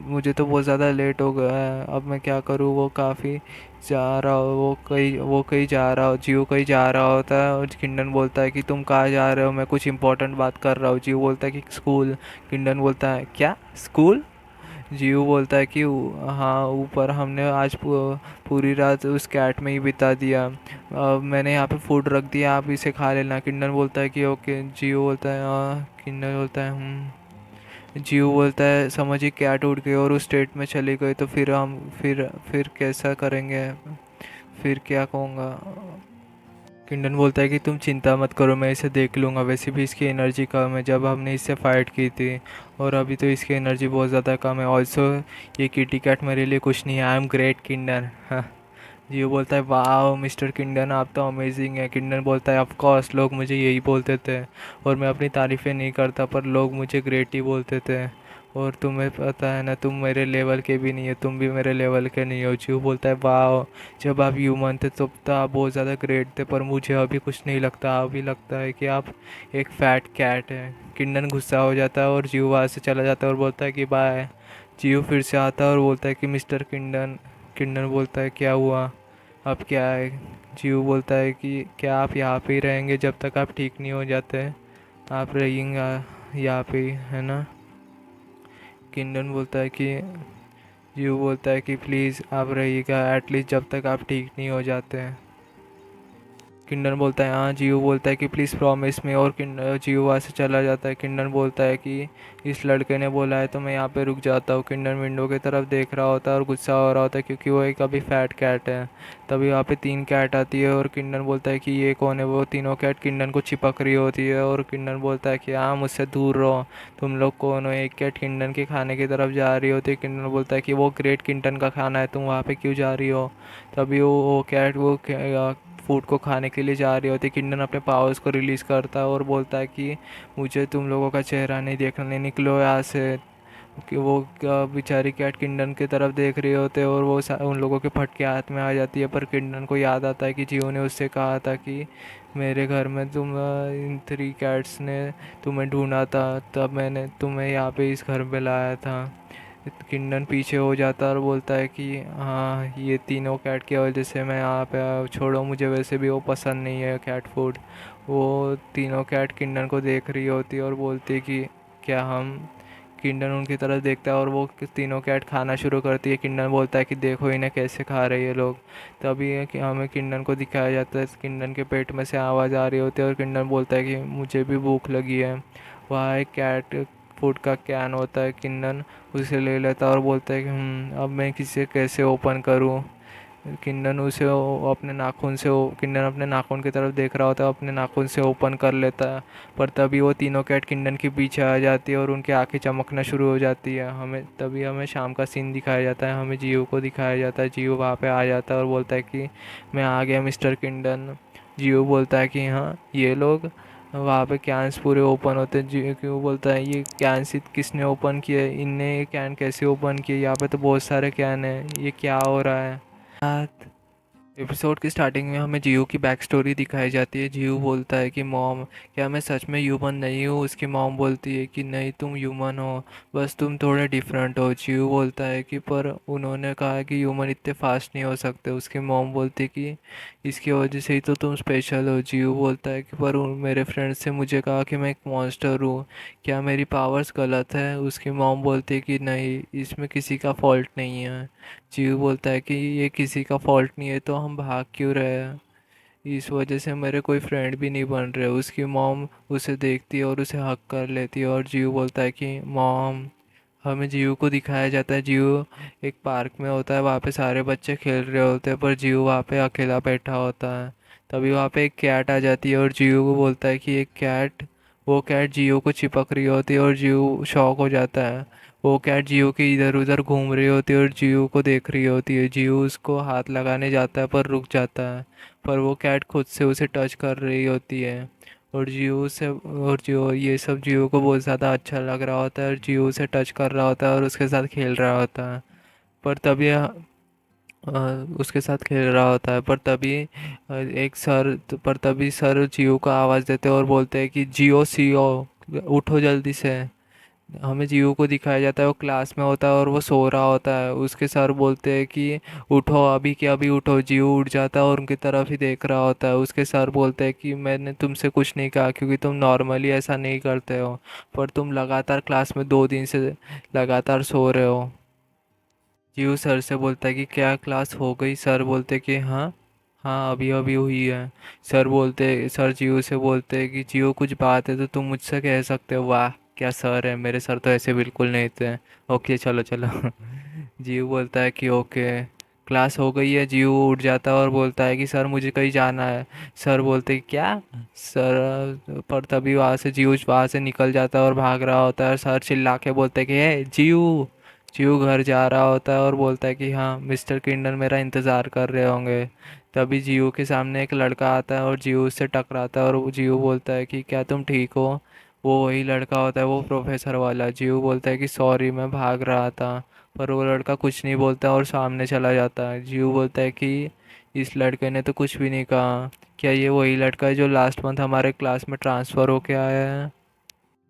मुझे तो बहुत ज़्यादा लेट हो गया है, अब मैं क्या करूँ। वो काफ़ी जा रहा हो, वो कहीं जा रहा हो, जियो कहीं जा रहा होता है और किंडन बोलता है कि तुम कहाँ जा रहे हो, मैं कुछ इंपॉर्टेंट बात कर रहा हूँ। जियो बोलता है कि स्कूल। किंडन बोलता है क्या स्कूल। जियो बोलता है कि हाँ ऊपर हमने आज पूरी रात उस कैट में ही बिता दिया। मैंने यहाँ पे फूड रख दिया, आप इसे खा लेना। किंडन बोलता है कि ओके। जियो बोलता है हाँ। किंडन बोलता है जीव बोलता है समझिए क्या टूट गई और उस स्टेट में चली गई तो फिर हम फिर कैसा करेंगे, फिर क्या कहूँगा। किंडन बोलता है कि तुम चिंता मत करो, मैं इसे देख लूँगा, वैसे भी इसकी एनर्जी कम है, जब हमने इससे फाइट की थी और अभी तो इसकी एनर्जी बहुत ज़्यादा कम है। ऑल्सो ये किटी कैट मेरे लिए कुछ नहीं है, आई एम ग्रेट किंडन। हाँ। जियो बोलता है वाह मिस्टर किंडन आप तो अमेजिंग है। किंडन बोलता है ऑफ कोर्स लोग मुझे यही बोलते थे और मैं अपनी तारीफ़ें नहीं करता पर लोग मुझे ग्रेट ही बोलते थे। और तुम्हें पता है ना तुम मेरे लेवल के भी नहीं है, तुम भी मेरे लेवल के नहीं हो। जियो बोलता है वाह जब आप ह्यूमन थे तब तो आप बहुत ज़्यादा ग्रेट थे पर मुझे अभी कुछ नहीं लगता, अभी लगता है कि आप एक फैट कैट है। किंडन गुस्सा हो जाता है और जियो वहाँ से चला जाता है और बोलता है कि बाय। जियो फिर से आता है और बोलता है कि मिस्टर किंडन। किंडन बोलता है क्या हुआ, अब क्या है। जीव बोलता है कि क्या आप यहाँ पे ही रहेंगे जब तक आप ठीक नहीं हो जाते, आप रहेंगे यहाँ पे ही है ना। किंडन बोलता है कि जीव बोलता है कि प्लीज़ आप रहिएगा एटलीस्ट जब तक आप ठीक नहीं हो जाते हैं। किंडन बोलता है हाँ। जियो बोलता है कि प्लीज़ प्रॉमिस में और जियो वहाँ से चला जाता है। किंडन बोलता है कि इस लड़के ने बोला है तो मैं यहाँ पे रुक जाता हूँ। किंडन विंडो की तरफ देख रहा होता है और गुस्सा हो रहा होता है क्योंकि वो एक अभी फैट कैट है। तभी वहाँ पे 3 कैट आती है और किंडन बोलता है कि ये कौन है। वो तीनों कैट किंडन को चिपक रही होती है और किंडन बोलता है कि हाँ मुझसे दूर रहो, तुम लोग कौन हो। एक कैट किंडन के खाने की तरफ जा रही होती है। किंडन बोलता है कि वो ग्रेट किंडन का खाना है, तुम वहाँ पे क्यों जा रही हो। तभी वो कैट वो फूड को खाने के लिए जा रही होती है। किंडन अपने पावर्स को रिलीज़ करता है और बोलता है कि मुझे तुम लोगों का चेहरा नहीं देखना, नहीं निकलो यहाँ से। कि वो बेचारी कैट किंडन की तरफ देख रहे होते हैं और वो उन लोगों के फटके हाथ में आ जाती है। पर किंडन को याद आता है कि जियो ने उससे कहा था कि मेरे घर में इन 3 कैट्स ने तुम्हें ढूंढा था, तब मैंने तुम्हें यहाँ पे इस घर में लाया था। किंडन पीछे हो जाता है और बोलता है कि हाँ ये तीनों कैट की वजह से मैं यहाँ पे आया हूँ, छोड़ो मुझे, वैसे भी वो पसंद नहीं है कैट फूड। वो तीनों कैट किंडन को देख रही होती है और बोलती है कि क्या हम। किंडन उनकी तरफ देखता है और वो तीनों कैट खाना शुरू करती है। किंडन बोलता है कि देखो इन्हें कैसे खा रहे हैं लोग। तभी है कि हमें किंडन को दिखाया जाता है, किंडन के पेट में से आवाज़ आ रही होती है और किंडन बोलता है कि मुझे भी भूख लगी है। वहाँ एक कैट फूड का कैन होता है। किंडन उसे ले लेता है और बोलता है कि अब मैं किसे कैसे ओपन करूँ। किंडन अपने नाखून से किंडन अपने नाखून की तरफ देख रहा होता है, अपने नाखून से ओपन कर लेता है। पर तभी वो तीनों कैट किंडन के पीछे आ जाती है और उनकी आंखें चमकना शुरू हो जाती है। हमें शाम का सीन दिखाया जाता है, हमें जियो को दिखाया जाता है। जियो वहाँ पे आ जाता है और बोलता है कि मैं आ गया मिस्टर किंडन। जियो बोलता है कि हाँ ये लोग वहाँ पे कैंस पूरे ओपन होते हैं। जियो क्यों बोलता है ये कैंस किसने ओपन किया है, इनने ये कैन कैसे ओपन किए, यहाँ पे तो बहुत सारे कैन हैं, ये क्या हो रहा है। एपिसोड की स्टार्टिंग में हमें जियो की बैक स्टोरी दिखाई जाती है। जियो बोलता है कि मॉम क्या मैं सच में ह्यूमन नहीं हूँ। उसकी मॉम बोलती है कि नहीं तुम ह्यूमन हो, बस तुम थोड़े डिफरेंट हो। जियो बोलता है कि पर उन्होंने कहा कि ह्यूमन इतने फास्ट नहीं हो सकते। उसकी मॉम बोलती है कि इसकी वजह से ही तो तुम स्पेशल हो। जियो बोलता है कि पर मेरे फ्रेंड्स से मुझे कहा कि मैं एक मॉन्स्टर हूँ, क्या मेरी पावर्स गलत है। उसकी मॉम बोलती है कि नहीं इसमें किसी का फॉल्ट नहीं है। जीव बोलता है कि ये किसी का फॉल्ट नहीं है तो हम भाग क्यों रहे हैं, इस वजह से मेरे कोई फ्रेंड भी नहीं बन रहे। उसकी मॉम उसे देखती है और उसे हक कर लेती है और जीव बोलता है कि मॉम। हमें जीव को दिखाया जाता है, जीव एक पार्क में होता है, वहाँ पे सारे बच्चे खेल रहे होते हैं पर जीव वहाँ पे अकेला बैठा होता है। तभी वहाँ पे एक कैट आ जाती है और जीव को बोलता है कि एक कैट, वो कैट जियो को चिपक रही होती है और जियो शॉक हो जाता है। वो कैट जियो के इधर उधर घूम रही होती है और जियो को देख रही होती है। जियो उसको हाथ लगाने जाता है पर रुक जाता है, पर वो कैट खुद से उसे टच कर रही होती है। और जियो ये सब जियो को बहुत ज़्यादा अच्छा लग रहा होता है और जियो उसे टच कर रहा होता है और उसके साथ खेल रहा होता है। पर तभी उसके साथ खेल रहा होता है, एक सर पर तभी सर जियो को आवाज़ देते हैं और बोलते हैं कि जियो सीओ, उठो जल्दी से। हमें जियो को दिखाया जाता है, वो क्लास में होता है और वो सो रहा होता है। उसके सर बोलते हैं कि उठो अभी के अभी उठो। जियो उठ जाता है और उनकी तरफ ही देख रहा होता है। उसके सर बोलते हैं कि मैंने तुमसे कुछ नहीं कहा क्योंकि तुम नॉर्मली ऐसा नहीं करते हो, पर तुम लगातार क्लास में 2 दिन से लगातार सो रहे हो। जीव सर से बोलता है कि क्या क्लास हो गई? सर बोलते कि हाँ, हाँ अभी अभी हुई है। सर जीव से बोलते हैं कि जीव कुछ बात है तो तुम मुझसे कह सकते हो। वाह क्या सर है, मेरे सर तो ऐसे बिल्कुल नहीं थे। ओके चलो चलो। जीव बोलता है कि ओके। क्लास हो गई है। जीव उठ जाता है और बोलता है कि सर मुझे कहीं जाना है। सर बोलते हैं क्या? सर पर तभी वहाँ से निकल जाता है और भाग रहा होता है और सर चिल्ला के बोलते हैं कि हे जीव। जीव घर जा रहा होता है और बोलता है कि हाँ मिस्टर किंडर मेरा इंतज़ार कर रहे होंगे। तभी जीव के सामने एक लड़का आता है और जीव उससे टकराता है और वो जीव बोलता है कि क्या तुम ठीक हो? वो वही लड़का होता है, वो प्रोफेसर वाला। जीव बोलता है कि सॉरी मैं भाग रहा था। पर वो लड़का कुछ नहीं बोलता और सामने चला जाता है। जीव बोलता है कि इस लड़के ने तो कुछ भी नहीं कहा। क्या ये वही लड़का है जो लास्ट मंथ हमारे क्लास में ट्रांसफ़र होके आया है?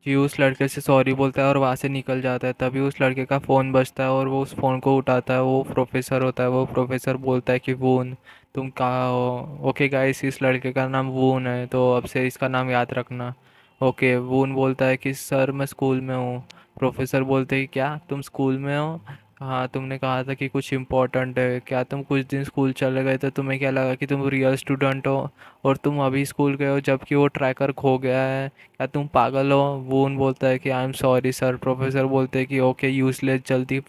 जी उस लड़के से सॉरी बोलता है और वहाँ से निकल जाता है। तभी उस लड़के का फ़ोन बजता है और वो उस फ़ोन को उठाता है। वो प्रोफेसर होता है। वो प्रोफेसर बोलता है कि वून तुम कहाँ हो? ओके गाइस, इस लड़के का नाम वून है तो अब से इसका नाम याद रखना। ओके। वून बोलता है कि सर मैं स्कूल में हूँ। प्रोफेसर बोलते हैं कि क्या तुम स्कूल में हो? हाँ तुमने कहा था कि कुछ इम्पोर्टेंट है। क्या तुम कुछ दिन स्कूल चले गए तो तुम्हें क्या लगा कि तुम रियल स्टूडेंट हो और तुम अभी स्कूल गए हो जबकि वो ट्रैकर खो गया है? क्या तुम पागल हो? वून बोलता है कि आई एम सॉरी सर। प्रोफेसर बोलते हैं कि ओके यूजलेस, जल्दी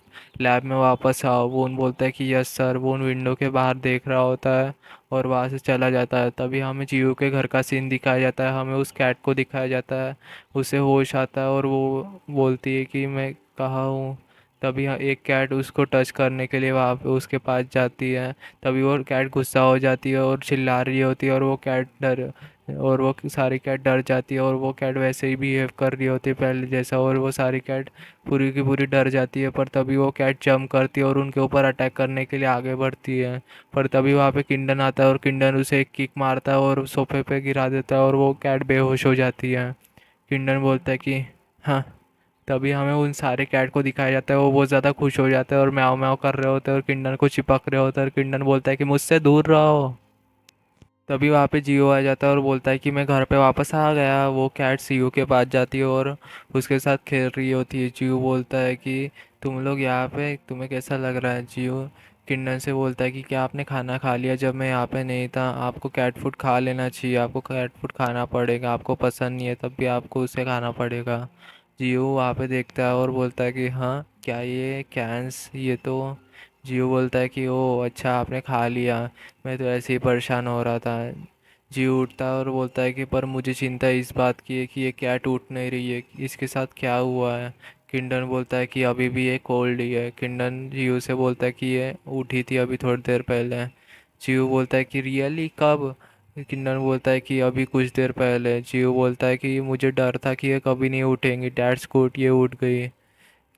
लैब में वापस आओ। वून बोलता है कि यस सर। वून विंडो के बाहर देख रहा होता है और वहाँ से चला जाता है। तभी हमें जियो के घर का सीन दिखाया जाता है। हमें उस कैट को दिखाया जाता है। उसे होश आता है और वो बोलती है कि मैं कहाँ हूँ। तभी एक कैट उसको टच करने के लिए वहाँ पे उसके पास जाती है। तभी वो कैट गुस्सा हो जाती है और चिल्ला रही होती है और वो सारी कैट डर जाती है और वो कैट वैसे ही बिहेव कर रही होती है पहले जैसा और वो सारी कैट पूरी की पूरी डर जाती है। पर तभी वो कैट जंप करती है और उनके ऊपर अटैक करने के लिए आगे बढ़ती है। पर तभी वहाँ पे किंडन आता है और किंडन उसे एक किक मारता है और सोफे पे गिरा देता है और वो कैट बेहोश हो जाती है। किंडन बोलता है कि हाँ। तभी हमें उन सारे कैट को दिखाया जाता है। वो बहुत ज़्यादा खुश हो जाते हैं और म्याऊं म्याऊं कर रहे होते हैं और किंडन को चिपक रहे होते हैं और किंडन बोलता है कि मुझसे दूर रहो। तभी वहाँ पे जियो आ जाता है और बोलता है कि मैं घर पे वापस आ गया। वो कैट सीयू के पास जाती है और उसके साथ खेल रही होती है। जियो बोलता है कि तुम लोग यहाँ पे, तुम्हें कैसा लग रहा है? जियो किंडन से बोलता है कि क्या आपने खाना खा लिया जब मैं यहाँ पे नहीं था? आपको कैट फूड खा लेना चाहिए, आपको कैट फूड खाना पड़ेगा। आपको पसंद नहीं है तब भी आपको उसे खाना पड़ेगा। जियो वहाँ पे देखता है और बोलता है कि हाँ क्या ये कैंस, ये तो। जियो बोलता है कि ओ अच्छा आपने खा लिया, मैं तो ऐसे ही परेशान हो रहा था। जी उठता है और बोलता है कि पर मुझे चिंता इस बात की है कि ये क्या टूट नहीं रही है, इसके साथ क्या हुआ है? किंडन बोलता है कि अभी भी ये कोल्ड ही है। किंडन जीव से बोलता है कि ये उठी थी अभी थोड़ी देर पहले। जीव बोलता है कि रियली कब? किंडन बोलता है कि अभी कुछ देर पहले। जीव बोलता है कि मुझे डर था कि ये कभी नहीं उठेंगी, डैट्स गुड ये उठ गई।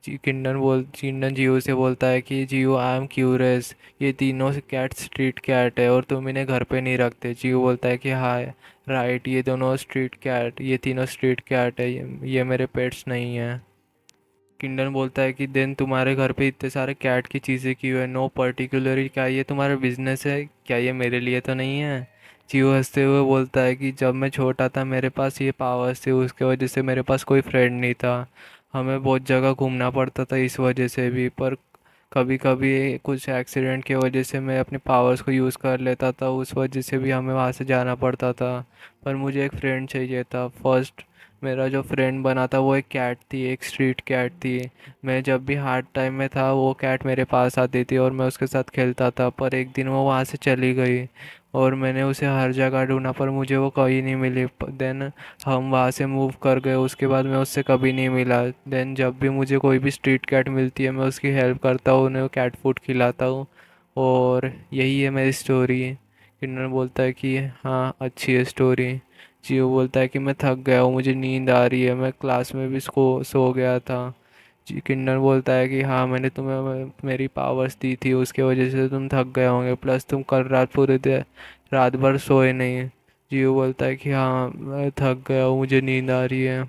किंडन जियो से बोलता है कि जियो आई एम क्यूरियस, ये तीनों कैट स्ट्रीट कैट है और तुम इन्हें घर पे नहीं रखते? जियो बोलता है कि हाँ राइट, ये दोनों स्ट्रीट कैट, ये तीनों स्ट्रीट कैट है, ये मेरे पेट्स नहीं हैं। किंडन बोलता है कि दिन तुम्हारे घर पे इतने सारे कैट की चीज़ें क्यों है? नो पर्टिकुलरली, क्या ये तुम्हारा बिजनेस है? क्या ये मेरे लिए तो नहीं है? जियो हंसते हुए बोलता है कि जब मैं छोटा था मेरे पास ये पावर्स थे, उसके वजह से मेरे पास कोई फ्रेंड नहीं था। हमें बहुत जगह घूमना पड़ता था इस वजह से भी। पर कभी कभी कुछ एक्सीडेंट की वजह से मैं अपने पावर्स को यूज़ कर लेता था, उस वजह से भी हमें वहाँ से जाना पड़ता था। पर मुझे एक फ्रेंड चाहिए था फर्स्ट। मेरा जो फ्रेंड बना था वो एक कैट थी, एक स्ट्रीट कैट थी। मैं जब भी हार्ड टाइम में था वो कैट मेरे पास आती थी और मैं उसके साथ खेलता था। पर एक दिन वो वहाँ से चली गई और मैंने उसे हर जगह ढूंढा पर मुझे वो कहीं नहीं मिली। देन हम वहाँ से मूव कर गए, उसके बाद मैं उससे कभी नहीं मिला। देन जब भी मुझे कोई भी स्ट्रीट कैट मिलती है मैं उसकी हेल्प करता हूँ, उन्हें कैट फूड खिलाता हूँ। और यही है मेरी स्टोरी। किन्नर बोलता है कि हाँ अच्छी है स्टोरी। जियो बोलता है कि मैं थक गया हूँ, मुझे नींद आ रही है, मैं क्लास में भी सो गया था। जी किन्नर बोलता है कि हाँ मैंने तुम्हें मेरी पावर्स दी थी, उसके वजह से तुम थक गए होंगे, प्लस तुम कल रात पूरे दिन रात भर सोए नहीं। जियो बोलता है कि हाँ मैं थक गया हूँ, मुझे नींद आ रही है,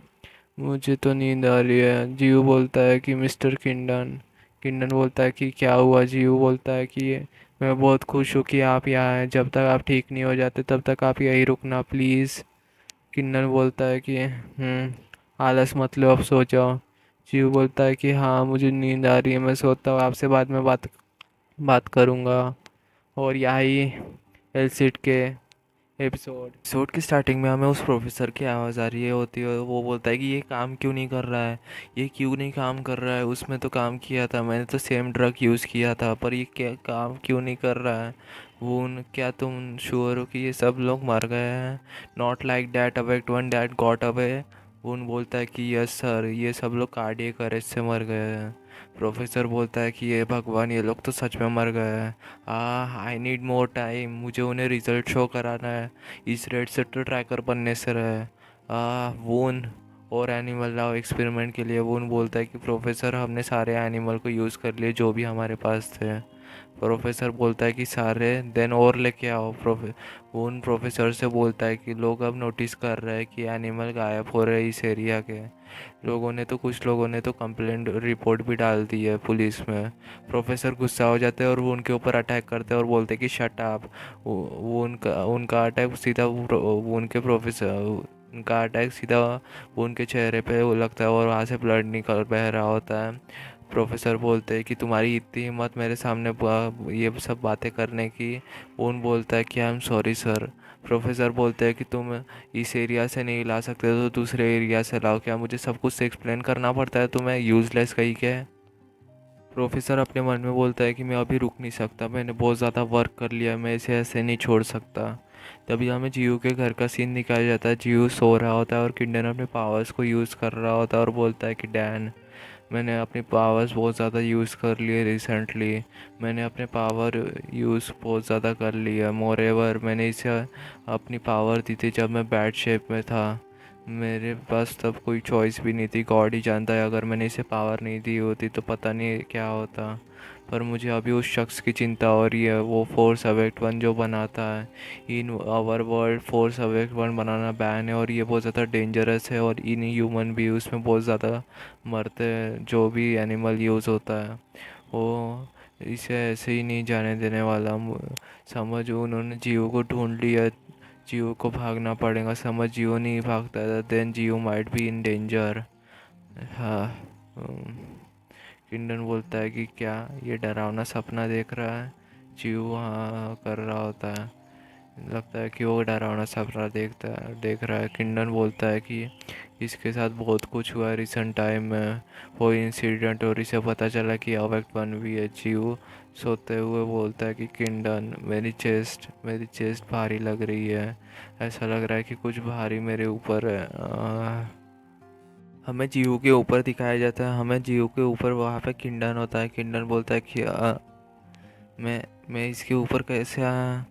मुझे तो नींद आ रही है। जियो बोलता है कि मिस्टर किंडन। किंडन बोलता है कि क्या हुआ। जियो बोलता है कि मैं बहुत खुश हूँ कि आप यहाँ हैं, जब तक आप ठीक नहीं हो जाते तब तक आप यहीं रुकना प्लीज़। किन्नर बोलता है कि आलस मत लो, अब सो जाओ। जीव बोलता है कि हाँ मुझे नींद आ रही है, मैं सोता हूँ, आपसे बाद में बात बात करूँगा। और यही एलसीड के एपिसोड की स्टार्टिंग में हमें उस प्रोफेसर की आवाज़ आ रही है होती है, वो बोलता है कि ये काम क्यों नहीं कर रहा है, ये क्यों नहीं काम कर रहा है, उसमें तो काम किया था, मैंने तो सेम ड्रग यूज़ किया था, पर ये क्या काम क्यों नहीं कर रहा है। वो उन क्या तुम श्योर हो कि ये सब लोग मर गए हैं। Not like that awakened one that got away. उन बोलता है कि यस सर, ये सब लोग कार्डियक अरेस्ट से मर गए हैं। प्रोफेसर बोलता है कि ये भगवान, ये लोग तो सच में मर गए हैं। आई नीड मोर टाइम, मुझे उन्हें रिजल्ट शो कराना है, इस रेड से तो ट्रैकर बनने से रहे। वून और एनिमल लाओ एक्सपेरिमेंट के लिए। वून बोलता है कि प्रोफेसर हमने सारे एनिमल को यूज़ कर लिए जो भी हमारे पास थे। प्रोफेसर बोलता है कि सारे, देन और लेके आओ। वून प्रोफेसर से बोलता है कि लोग अब नोटिस कर रहे हैं कि एनिमल गायब हो रहे हैं इस एरिया के। कुछ लोगों ने तो कंप्लेंट रिपोर्ट भी डाल दी है पुलिस में। प्रोफेसर गुस्सा हो जाते हैं और वो उनके ऊपर अटैक करते हैं और बोलते हैं कि शट अप। वो उनका उनका अटैक सीधा वो उनके प्रोफेसर उनका अटैक सीधा वो उनके चेहरे पे वो लगता है और वहाँ से ब्लड निकल बह रहा होता है। प्रोफेसर बोलते हैं कि तुम्हारी इतनी हिम्मत मेरे सामने ये सब बातें करने की। उन बोलता है कि आई एम सॉरी सर। प्रोफेसर बोलते हैं कि तुम इस एरिया से नहीं ला सकते तो दूसरे एरिया से लाओ, क्या मुझे सब कुछ एक्सप्लेन करना पड़ता है तुम्हें, यूजलेस कहीं के। प्रोफेसर अपने मन में बोलता है कि मैं अभी रुक नहीं सकता, मैंने बहुत ज़्यादा वर्क कर लिया, मैं इसे ऐसे नहीं छोड़ सकता। तभी हमें जीयू के घर का सीन दिखाया जाता है। जीयू सो रहा होता है और किंडन अपने पावर्स को यूज़ कर रहा होता है और बोलता है कि डैन, मैंने अपनी पावर्स बहुत ज़्यादा यूज़ कर लिए रिसेंटली, मैंने अपने पावर यूज़ बहुत ज़्यादा कर लिया। मोर एवर मैंने इसे अपनी पावर दी थी जब मैं बैड शेप में था, मेरे पास तब कोई चॉइस भी नहीं थी। गॉड ही जानता है अगर मैंने इसे पावर नहीं दी होती तो पता नहीं क्या होता। पर मुझे अभी उस शख्स की चिंता हो रही है, वो फोर्स अवेक्ट वन जो बनाता है। In our world force awakened one बनाना बैन है और ये बहुत ज़्यादा डेंजरस है, और इन ह्यूमन भी उसमें बहुत ज़्यादा मरते हैं, जो भी एनिमल यूज़ होता है वो इसे ऐसे ही नहीं जाने देने वाला। समझ, उन्होंने जियो को ढूंढ लिया, जियो को भागना पड़ेगा। समझ, जियो नहीं भागता था देन जियो माइट बी इन डेंजर। हाँ। किंडन बोलता है कि क्या ये डरावना सपना देख रहा है। जियो हाँ कर रहा होता है, लगता है कि वो डरावना सपना देख रहा है। किंडन बोलता है कि इसके साथ बहुत कुछ हुआ रिसेंट टाइम में, वो इंसिडेंट, और इसे पता चला कि अवेक्ट वन भी है। जीव सोते हुए बोलता है कि किंडन, मेरी चेस्ट भारी लग रही है, ऐसा लग रहा है कि कुछ भारी मेरे ऊपर है। हमें जीव के ऊपर दिखाया जाता है, हमें जीव के ऊपर वहाँ पे किंडन होता है। किंडन बोलता है कि मैं इसके ऊपर कैसे आया।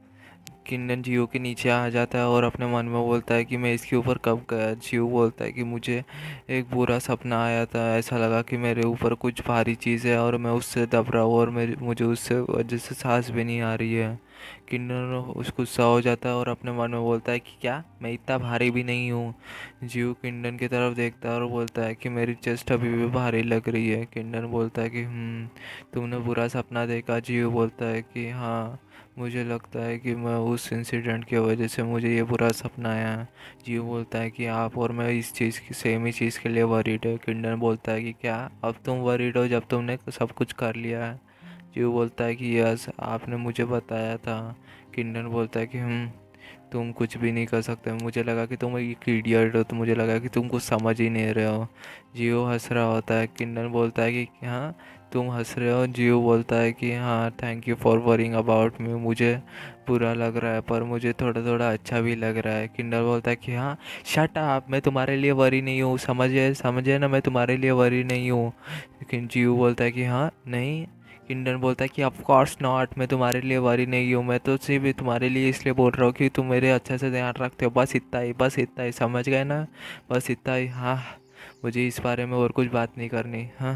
किंडन जियो के नीचे आ जाता है और अपने मन में बोलता है कि मैं इसके ऊपर कब गया। जियो बोलता है कि मुझे एक बुरा सपना आया था, ऐसा लगा कि मेरे ऊपर कुछ भारी चीज़ है और मैं उससे दब रहा हूँ और मुझे उससे वजह से सांस भी नहीं आ रही है। किंडन उस गुस्सा हो जाता है और अपने मन में बोलता है कि क्या मैं इतना भारी भी नहीं हूँ। जियो किंडन की तरफ देखता है और बोलता है कि मेरी चेस्ट अभी भी भारी लग रही है। किंडन बोलता है कि तुमने बुरा सपना देखा। जियो बोलता है कि हाँ, मुझे लगता है कि मैं उस इंसिडेंट की वजह से मुझे ये बुरा सपना आया है। जियो बोलता है कि आप और मैं इस चीज़ की सेम ही चीज़ के लिए वरीड है। किंडन बोलता है कि क्या अब तुम वरीड हो जब तुमने सब कुछ कर लिया है। जीव बोलता है कि यस, आपने मुझे बताया था। किंडन बोलता है कि तुम कुछ भी नहीं कर सकते, मुझे लगा कि तुम एक इडियट हो, तो मुझे लगा कि तुम कुछ समझ ही नहीं रहे हो। जियो हंस रहा होता है। किंडन बोलता है कि हाँ, तुम हंस रहे हो। जियो बोलता है कि हाँ, thank you for worrying about me, मुझे बुरा लग रहा है पर मुझे थोड़ा थोड़ा अच्छा भी लग रहा है। किंडन बोलता है कि हाँ, शट अप, मैं तुम्हारे लिए वरी नहीं हूँ, समझे समझे ना, मैं तुम्हारे लिए वरी नहीं हूँ। लेकिन जियो बोलता है कि हाँ नहीं। किंडन बोलता है कि ऑफ कोर्स नॉट, मैं तुम्हारे लिए वरी नहीं हूँ, मैं तो सिर्फ तुम्हारे लिए इसलिए बोल रहा हूँ कि तुम मेरे अच्छे से ध्यान रखते हो, बस इतना ही, बस इतना ही, समझ गए ना, बस इतना ही। हाँ, मुझे इस बारे में और कुछ बात नहीं करनी। हाँ।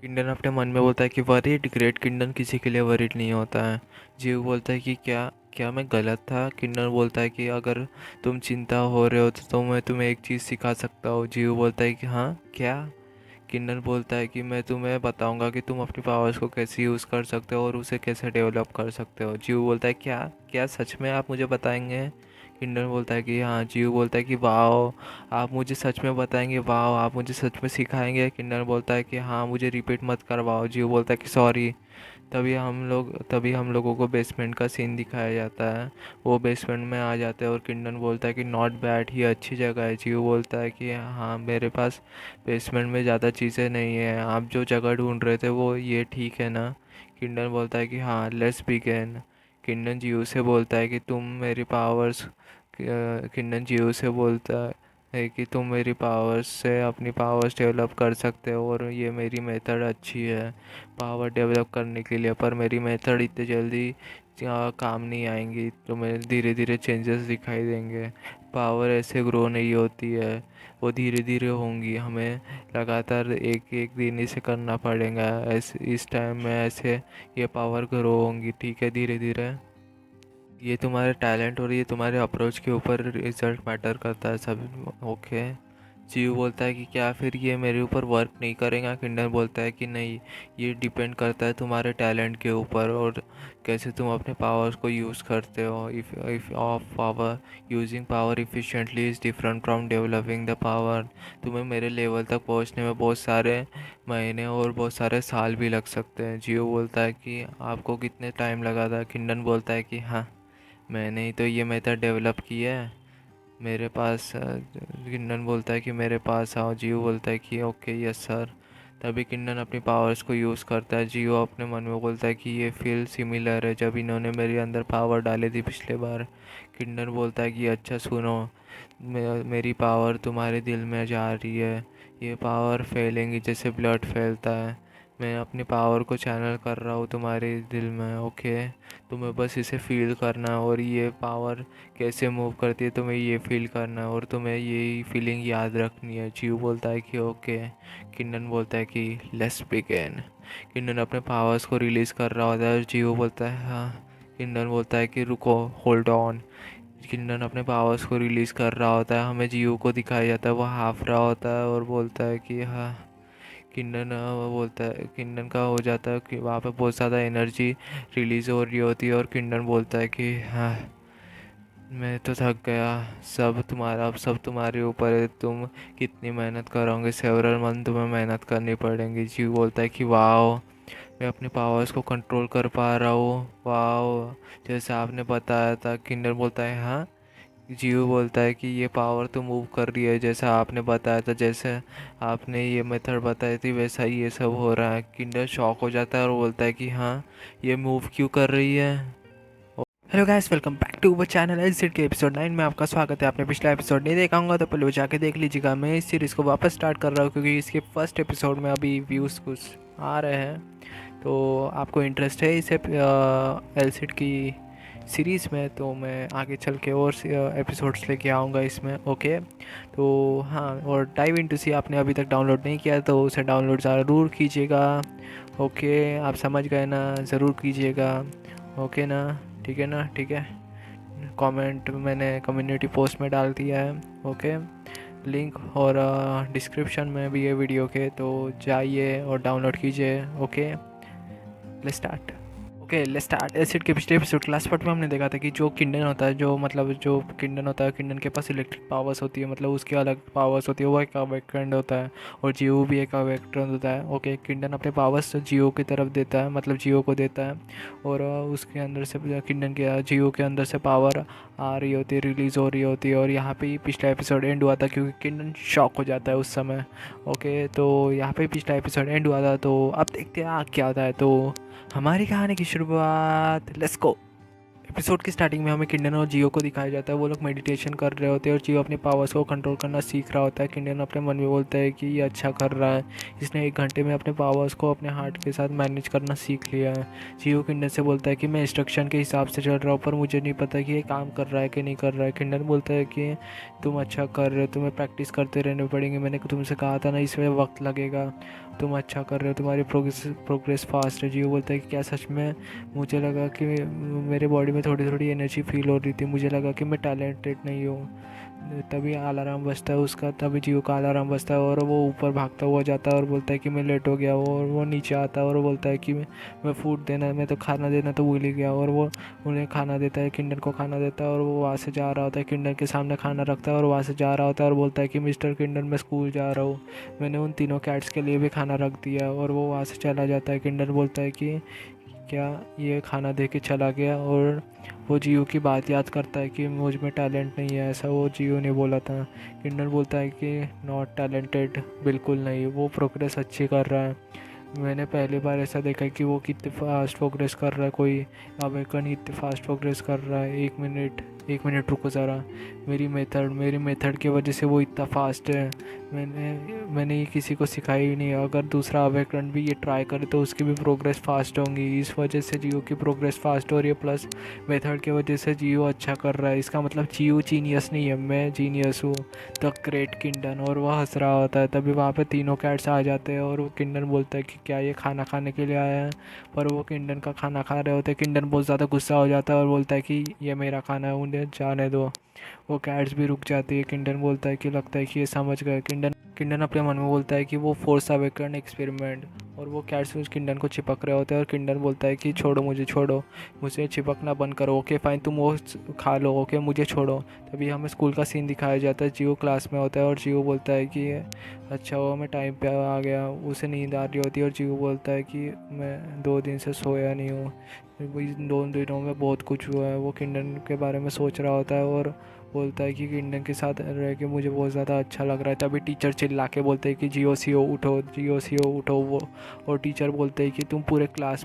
किंडन अपने मन में बोलता है कि वरीड ग्रेट। किंडन किसी के लिए वरीड नहीं होता है। जीव बोलता है कि क्या क्या मैं गलत था? किंडन बोलता है कि अगर तुम चिंता हो रहे हो तो मैं तुम्हें एक चीज़ सिखा सकता हूँ। जीव बोलता है कि हाँ, क्या? किंडन बोलता है कि मैं तुम्हें बताऊंगा कि तुम अपनी पावर्स को कैसे यूज़ कर सकते हो और उसे कैसे डेवलप कर सकते हो। जीव बोलता है क्या क्या सच में आप मुझे बताएंगे? किंडन बोलता है कि हाँ। जीव बोलता है कि वाह, आप मुझे सच में बताएंगे? वाह, आप मुझे सच में सिखाएंगे? किंडन बोलता है कि हाँ, मुझे रिपीट मत करवाओ। जीव बोलता है कि सॉरी। तभी हम लोगों को बेसमेंट का सीन दिखाया जाता है। वो बेसमेंट में आ जाते हैं और किंडन बोलता है कि नॉट बैड, ये अच्छी जगह है। जीव बोलता है कि हाँ, मेरे पास बेसमेंट में ज़्यादा चीज़ें नहीं है, आप जो जगह ढूंढ रहे थे वो ये ठीक है ना? किंडन बोलता है कि हाँ, लेट्स बिगिन। किंडन जीव से बोलता है कि तुम मेरी पावर्स किंडन जीव से बोलता है कि तुम मेरी पावर्स से अपनी पावर्स डेवलप कर सकते हो और ये मेरी मेथड अच्छी है पावर डेवलप करने के लिए, पर मेरी मेथड इतनी जल्दी काम नहीं आएंगी, तुम्हें धीरे धीरे चेंजेस दिखाई देंगे। पावर ऐसे ग्रो नहीं होती है, वो धीरे धीरे होंगी, हमें लगातार एक एक दिन इसे करना पड़ेगा। ऐसे इस टाइम में ऐसे ये पावर ग्रो होंगी, ठीक है, धीरे धीरे। ये तुम्हारे टैलेंट और ये तुम्हारे अप्रोच के ऊपर रिजल्ट मैटर करता है सब। ओके। जीव बोलता है कि क्या फिर ये मेरे ऊपर वर्क नहीं करेगा? किंडर बोलता है कि नहीं, ये डिपेंड करता है तुम्हारे टैलेंट के ऊपर और कैसे तुम अपने पावर्स को यूज़ करते हो। If of power using power efficiently is different from developing the power. तुम्हें मेरे लेवल तक पहुंचने में बहुत सारे महीने और बहुत सारे साल भी लग सकते हैं। जियो बोलता है कि आपको कितने टाइम लगा था? किंडन बोलता है कि हाँ, मैंने ही तो ये मेथड डेवलप की है मेरे पास। किंडन बोलता है कि मेरे पास आओ। जियो बोलता है कि ओके, यस सर। तभी किंडन अपनी पावर्स को यूज़ करता है। जियो अपने मन में बोलता है कि ये फील सिमिलर है जब इन्होंने मेरे अंदर पावर डाली थी पिछले बार। किंडन बोलता है कि अच्छा सुनो, मेरी पावर तुम्हारे दिल में जा रही है, ये पावर फैलेंगी जैसे ब्लड फैलता है। मैं अपनी पावर को चैनल कर रहा हूँ तुम्हारे दिल में। ओके, तुम्हें बस इसे फील करना है और ये पावर कैसे मूव करती है तुम्हें ये फील करना है और तुम्हें यही फीलिंग याद रखनी है। जीव बोलता है कि ओके। किंडन बोलता है कि लेट्स बिगिन। किंडन अपने पावर्स को रिलीज़ कर रहा होता है और जीव बोलता है हाँ। किंडन बोलता है कि रुको, होल्ड ऑन। किंडन अपने पावर्स को रिलीज़ कर रहा होता है, हमें जीव को दिखाया जाता है, वो हाफ रहा होता है और बोलता है कि हाँ। किंडन वो बोलता है, किंडन का हो जाता है कि वहाँ पे बहुत ज़्यादा एनर्जी रिलीज़ हो रही होती है और किंडन बोलता है कि हाँ, मैं तो थक गया, अब सब तुम्हारे ऊपर है, तुम कितनी मेहनत करोगे, सेवरल मंथ तुम्हें मेहनत करनी पड़ेगी। जीव बोलता है कि वाह, मैं अपने पावर्स को कंट्रोल कर पा रहा हूँ, वाह, जैसे आपने बताया था। किंडन बोलता है हाँ। जीव बोलता है कि ये पावर तो मूव कर रही है जैसा आपने बताया था, जैसे आपने ये मेथड बताई थी वैसा ही ये सब हो रहा है। किंडर शॉक हो जाता है और बोलता है कि हाँ, ये मूव क्यों कर रही है? Hello guys, welcome back to our channel एलसीड के एपिसोड 9 में आपका स्वागत है। आपने पिछला एपिसोड नहीं देखा होगा तो पहले वो जाके देख लीजिएगा। मैं इस सीरीज़ को वापस स्टार्ट कर रहा हूँ क्योंकि इसके फर्स्ट एपिसोड में अभी व्यूज़ कुछ आ रहे हैं, तो आपको इंटरेस्ट है इस एलसीड की सीरीज़ में, तो मैं आगे चल के और एपिसोड्स लेके आऊँगा इसमें। ओके, तो हाँ, और डाइव इनटू सी आपने अभी तक डाउनलोड नहीं किया तो उसे डाउनलोड ज़रूर कीजिएगा। ओके, आप समझ गए ना, ज़रूर कीजिएगा। ओके ना, ठीक है ना, ठीक है। कमेंट मैंने कम्युनिटी पोस्ट में डाल दिया है। ओके, लिंक और डिस्क्रिप्शन में भी है वीडियो के, तो जाइए और डाउनलोड कीजिए। Okay, let's start. Okay let's start. Acid के पिछले एपिसोड क्लास पार्ट में हमने देखा था कि जो किंडन होता है, जो मतलब जो किंडन होता है, किंडन के पास इलेक्ट्रिक पावर्स होती है, मतलब उसकी अलग पावर्स होती है, वो एक अवेकेंड होता है और जियो भी एक अवेकेंड होता है। ओके, किंडन अपने पावर्स जियो की तरफ देता है, मतलब जियो को देता है और उसके अंदर से किंडन के जियो के अंदर से पावर आ रही होती है, रिलीज़ हो रही होती है। और यहाँ पे ही पिछला एपिसोड एंड हुआ था क्योंकि किंडन शॉक हो जाता है उस समय। ओके, तो यहाँ पे पिछला एपिसोड एंड हुआ था, तो अब देखते हैं आगे क्या होता है। तो हमारी कहानी की शुरुआत, लेट्स गो। एपिसोड की स्टार्टिंग में हमें किंडन और जियो को दिखाया जाता है। वो लोग मेडिटेशन कर रहे होते हैं और जियो अपने पावर्स को कंट्रोल करना सीख रहा होता है। किंडन अपने मन में बोलता है कि ये अच्छा कर रहा है, इसने 1 घंटे में अपने पावर्स को अपने हार्ट के साथ मैनेज करना सीख लिया है। जियो किंडन से बोलता है कि मैं इंस्ट्रक्शन के हिसाब से चल रहा हूँ, पर मुझे नहीं पता कि ये काम कर रहा है कि नहीं कर रहा है। किंडन बोलता है कि तुम अच्छा कर रहे हो, तुम्हें प्रैक्टिस करते रहने पड़ेंगे, मैंने तुमसे कहा था ना, इसमें वक्त लगेगा, तुम अच्छा कर रहे हो, तुम्हारी प्रोग्रेस फास्ट है। जियो बोलता है कि क्या सच में? मुझे लगा कि मेरे बॉडी में थोड़ी थोड़ी एनर्जी फील हो रही थी, मुझे लगा कि मैं टैलेंटेड नहीं हूँ। तभी अलार्म बजता है उसका, तभी जियो का अलार्म बजता है और वो ऊपर भागता हुआ जाता है और बोलता है कि मैं लेट हो गया हूँ। और वो नीचे आता है और बोलता है कि मैं फूड देना, मैं तो खाना देना तो भूल ही गया। और वो उन्हें खाना देता है, किंडन को खाना देता है और वो वहाँ से जा रहा होता है, किंडन के सामने खाना रखता है और वहाँ से जा रहा होता है और बोलता है कि मिस्टर किंडन मैं स्कूल जा रहा हूँ, मैंने उन तीनों कैट्स के लिए भी खाना रख दिया। और वो वहाँ से चला जाता है। किंडन बोलता है कि क्या ये खाना दे के चला गया? और वो जियो की बात याद करता है कि मुझ में टैलेंट नहीं है, ऐसा वो जियो ने बोला था। किंडन बोलता है कि नॉट टैलेंटेड, बिल्कुल नहीं, वो प्रोग्रेस अच्छी कर रहा है। मैंने पहली बार ऐसा देखा है कि वो कितने फास्ट प्रोग्रेस कर रहा है, कोई अवेकन इतनी फास्ट प्रोग्रेस कर रहा है। 1 मिनट रुको ज़रा, मेरी मेथड की वजह से वो इतना फास्ट है। मैंने ये किसी को सिखाई ही नहीं। अगर दूसरा अवेकन भी ये ट्राई करे तो उसकी भी प्रोग्रेस फास्ट होंगी। इस वजह से जियो की प्रोग्रेस फास्ट हो रही है, प्लस मेथड की वजह से जियो अच्छा कर रहा है। इसका मतलब जियो जीनियस नहीं है, मैं जीनियस हूँ, द ग्रेट किंडन। और वह हंस रहा होता है। तभी वहाँ पे तीनों कैट्स आ जाते हैं और वो किंडन बोलता है कि क्या ये खाना खाने के लिए आया है? पर वो किंडन का खाना खा रहे होते हैं। किंडन बहुत ज़्यादा गुस्सा हो जाता है और बोलता है कि ये मेरा खाना है, उन्हें जाने दो। वो कैट्स भी रुक जाती है। किंडन बोलता है कि लगता है कि ये समझ गए। किंडन अपने मन में बोलता है कि वो फोर्स अवेकन एक्सपेरिमेंट। और वो कैट्स उस किंडन को चिपक रहे होते हैं और किंडन बोलता है कि छोड़ो मुझे, छोड़ो, मुझे चिपकना बंद करो। ओके फाइन, तुम वो खा लो, ओके मुझे छोड़ो। तभी हमें स्कूल का सीन दिखाया जाता है। जियो क्लास में होता है और जियो बोलता है कि अच्छा हुआ मैं टाइम पे आ गया। उसे नींद आ रही होती है और जियो बोलता है कि मैं 2 दिन से सोया नहीं हूँ, इन 2 दिनों में बहुत कुछ हुआ है। वो किंडन के बारे में सोच रहा होता है और बोलता है कि किंडन के साथ रह के मुझे बहुत ज़्यादा अच्छा लग रहा है। तभी टीचर चिल्ला के बोलते हैं कि जियो सीओ उठो, जियो सीओ उठो। वो और टीचर बोलते हैं कि तुम पूरे क्लास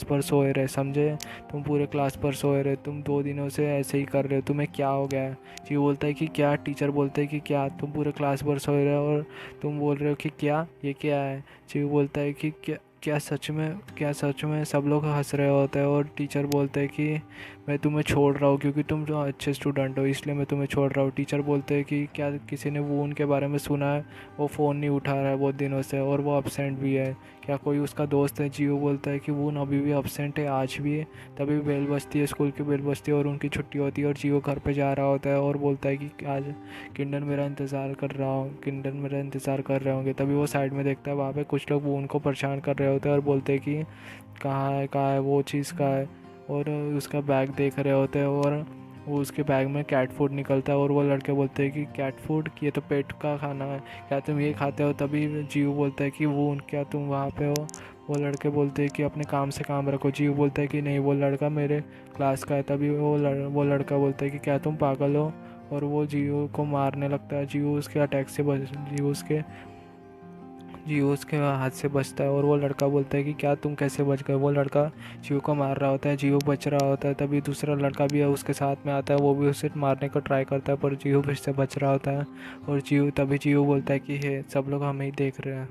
पर सोए रहे, समझे? तुम पूरे क्लास पर सोए रहे, तुम 2 दिनों से ऐसे ही कर रहे हो, तुम्हें क्या हो गया है? जियो बोलता है कि क्या? टीचर बोलते हैं कि क्या तुम पूरे क्लास पर सोए रहे हो और तुम बोल रहे हो कि क्या, ये क्या है? जियो बोलता है कि क्या सच में? सब लोग हंस रहे होते हैं और टीचर बोलते हैं कि मैं तुम्हें छोड़ रहा हूँ क्योंकि तुम जो अच्छे स्टूडेंट हो, इसलिए मैं तुम्हें छोड़ रहा हूँ। टीचर बोलते हैं कि क्या किसी ने वो उनके बारे में सुना है? वो फ़ोन नहीं उठा रहा है बहुत दिनों से और वो अब्सेंट भी है, क्या कोई उसका दोस्त है? जियो बोलता है कि वो अभी भी अब्सेंट है, आज भी है। तभी बेल बजती है, स्कूल की बेल बजती है और उनकी छुट्टी होती है और जियो घर पे जा रहा होता है और बोलता है कि आज किंडन मेरा इंतज़ार कर रहे होंगे। तभी वो साइड में देखता है, वहाँ पे कुछ लोग वो उनको परेशान कर रहे होते हैं और बोलते हैं कि कहाँ है वो चीज़, कहाँ है? और उसका बैग देख रहे होते हैं और वो उसके बैग में कैट फूड निकलता है और वो लड़के बोलते हैं कि कैट फूड, ये तो पेट का खाना है, क्या तुम ये खाते हो? तभी जियो बोलता है कि वो क्या तुम वहाँ पे हो? वो लड़के बोलते हैं कि अपने काम से काम रखो। जियो बोलता है कि नहीं, वो लड़का मेरे क्लास का है। तभी वो लड़का बोलता है कि क्या तुम पागल हो? और वो जियो को मारने लगता है। जियो उसके हाथ से बचता है और वो लड़का बोलता है कि क्या तुम कैसे बच गए? वो लड़का जियो को मार रहा होता है, जियो बच रहा होता है। तभी दूसरा लड़का भी उसके साथ में आता है, वो भी उसे मारने का ट्राई करता है पर जियो फिर से बच रहा होता है। और तभी जियो बोलता है कि हे, सब लोग हमें ही देख रहे हैं।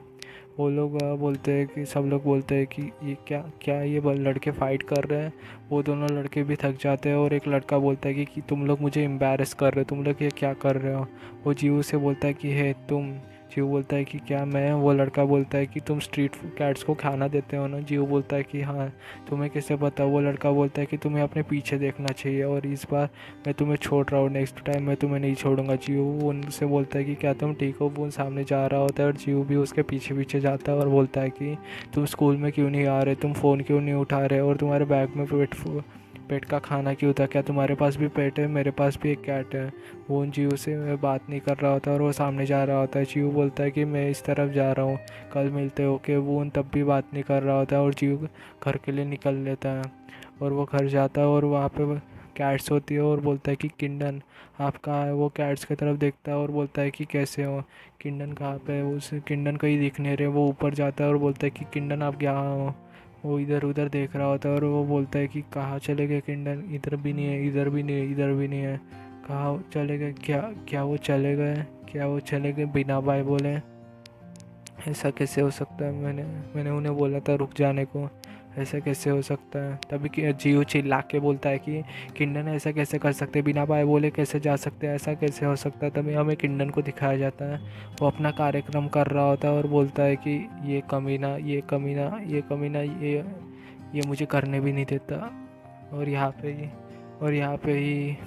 वो लोग बोलते हैं कि सब लोग बोलते हैं कि ये क्या ये लड़के फाइट कर रहे हैं। वो दोनों लड़के भी थक जाते हैं और एक लड़का बोलता है कि तुम लोग मुझे एम्बैरस कर रहे हो, तुम लोग ये क्या कर रहे हो? वो जियो से बोलता है कि हे तुम। जीव बोलता है कि क्या मैं? वो लड़का बोलता है कि तुम स्ट्रीट कैट्स को खाना देते हो ना? जीव बोलता है कि हाँ। तुम्हें कैसे पता? वो लड़का बोलता है कि तुम्हें अपने पीछे देखना चाहिए और इस बार मैं तुम्हें छोड़ रहा हूँ, नेक्स्ट टाइम मैं तुम्हें नहीं छोड़ूंगा। जीव उनसे बोलता है कि क्या तुम ठीक हो? वो सामने जा रहा होता है और जीव भी उसके पीछे पीछे जाता है और बोलता है कि तुम स्कूल में क्यों नहीं आ रहे? तुम फ़ोन क्यों नहीं उठा रहे? और तुम्हारे बैग में पेट का खाना क्यों था? क्या तुम्हारे पास भी पेट है? मेरे पास भी एक कैट है। वो उन जीव से बात नहीं कर रहा होता और वो सामने जा रहा होता है। जीव बोलता है कि मैं इस तरफ जा रहा हूँ, कल मिलते हो। के वो उन तब भी बात नहीं कर रहा होता है और जीव घर के लिए निकल लेता है और वो घर जाता है और वहाँ पे कैट्स होती है और बोलता है कि किंडन आप कहाँ है? वो कैट्स की तरफ देखता है और बोलता है कि कैसे हो? किंडन कहाँ पे है? उस किंडन कहीं दिख नहीं रहे। वो ऊपर जाता है और बोलता है कि किंडन आप कहाँ हो? वो इधर उधर देख रहा होता है और वो बोलता है कि कहाँ चले गए किंडन? इधर भी नहीं है, इधर भी नहीं है, इधर भी नहीं है। कहाँ चले गए? क्या क्या वो चले गए? क्या वो चले गए बिना बाय बोले? ऐसा कैसे हो सकता है? मैंने उन्हें बोला था रुक जाने को। ऐसा कैसे हो सकता है? तभी कि जियो चिल्ला के बोलता है कि किंडन ऐसा कैसे कर सकते? बिना बाय बोले कैसे जा सकते हैं? ऐसा कैसे हो सकता है? तभी हमें किंडन को दिखाया जाता है। वो अपना कार्यक्रम कर रहा होता है और बोलता है कि ये कमीना, ये कमीना, ये कमीना, ये मुझे करने भी नहीं देता। और यहाँ पे ही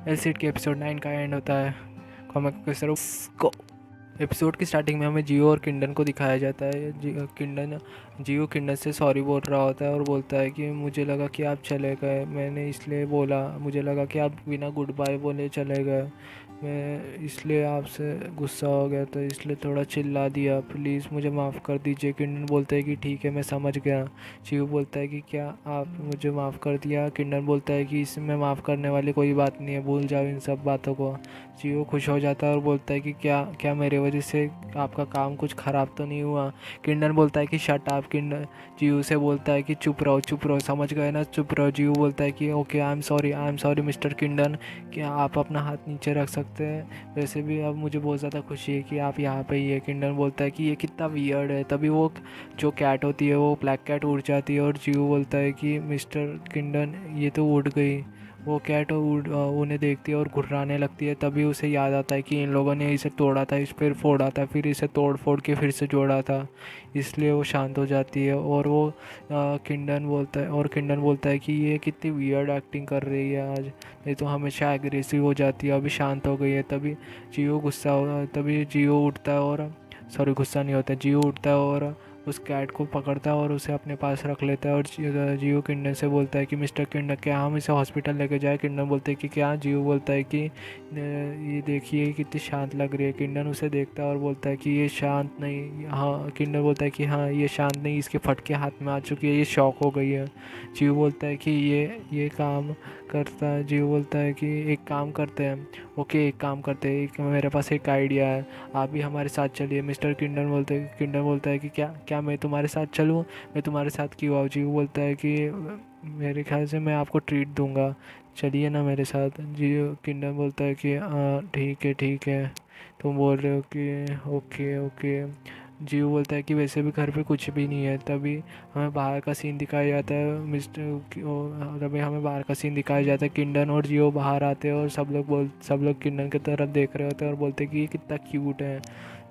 एसिड के एपिसोड 9 का एंड होता है। कॉमिक के सर को एपिसोड की स्टार्टिंग में हमें जियो और किंडन को दिखाया जाता है। जियो किंडन से सॉरी बोल रहा होता है और बोलता है कि मुझे लगा कि आप चले गए, मैंने इसलिए बोला, मुझे लगा कि आप बिना गुड बाय बोले चले गए, मैं इसलिए आपसे गुस्सा हो गया, तो इसलिए थोड़ा चिल्ला दिया, प्लीज़ मुझे माफ़ कर दीजिए। किंडन बोलता है कि ठीक है मैं समझ गया। जियो बोलता है कि क्या आप मुझे माफ़ कर दिया? किंडन बोलता है कि इसमें माफ़ करने वाली कोई बात नहीं है, भूल जाओ इन सब बातों को। जियो खुश हो जाता है और बोलता है कि क्या क्या मेरे वजह से आपका काम कुछ ख़राब तो नहीं हुआ? किंडन बोलता है कि शट अप। किंडन जियो से बोलता है कि चुप रहो, समझ गए ना, चुप रहो। जियो बोलता है कि okay I am sorry mister Kindon, क्या आप अपना हाथ नीचे रख सकते हैं? वैसे भी अब मुझे बहुत ज़्यादा खुशी है कि आप यहाँ पे ही है। किंडन बोलता है कि ये कितना वियर्ड है। तभी वो जो कैट होती है वो ब्लैक कैट उड़ जाती है और जियो बोलता है कि मिस्टर किंडन ये तो उड़ गई। वो कैट उन्हें देखती है और घुर्राने लगती है। तभी उसे याद आता है कि इन लोगों ने इसे तोड़ा था, इस पर फोड़ा था, फिर इसे तोड़ फोड़ के फिर से जोड़ा था, इसलिए वो शांत हो जाती है। और वो किंडन बोलता है कि ये कितनी वियर्ड एक्टिंग कर रही है आज, नहीं तो हमेशा एग्रेसिव हो जाती है, अभी शांत हो गई है। तभी जियो उठता है और सॉरी गुस्सा नहीं होता, जियो उठता है और उस कैट को पकड़ता है और उसे अपने पास रख लेता है। और जियो किंडन से बोलता है कि मिस्टर किंडन क्या हम इसे हॉस्पिटल लेके जाए? किंडन बोलते हैं कि क्या? जियो बोलता है कि ये देखिए कितनी शांत लग रही है। किंडन उसे देखता है और बोलता है कि ये शांत नहीं, हाँ। किंडन बोलता है कि हाँ ये शांत नहीं, इसके फटके हाथ में आ चुकी है, ये शॉक हो गई है। जियो बोलता है कि ये काम करता है। जियो बोलता है कि एक काम करते हैं, ओके एक काम करते हैं, एक मेरे पास एक आइडिया है, आप भी हमारे साथ चलिए। मिस्टर किंडन बोलता है कि क्या क्या मैं तुम्हारे साथ चलूँ? मैं तुम्हारे साथ क्यों आऊँ? जी वो बोलता है कि मेरे ख्याल से मैं आपको ट्रीट दूंगा, चलिए ना मेरे साथ। जी किंडन बोलता है कि हाँ ठीक है, तुम बोल रहे हो कि ओके ओके। जीव बोलता है कि वैसे भी घर पे कुछ भी नहीं है। तभी हमें बाहर का सीन दिखाया जाता है। तभी हमें बाहर का सीन दिखाया जाता है। किंडन और जियो बाहर आते हैं और सब लोग किंडन की तरफ देख रहे होते हैं और बोलते हैं कि ये कितना क्यूट है।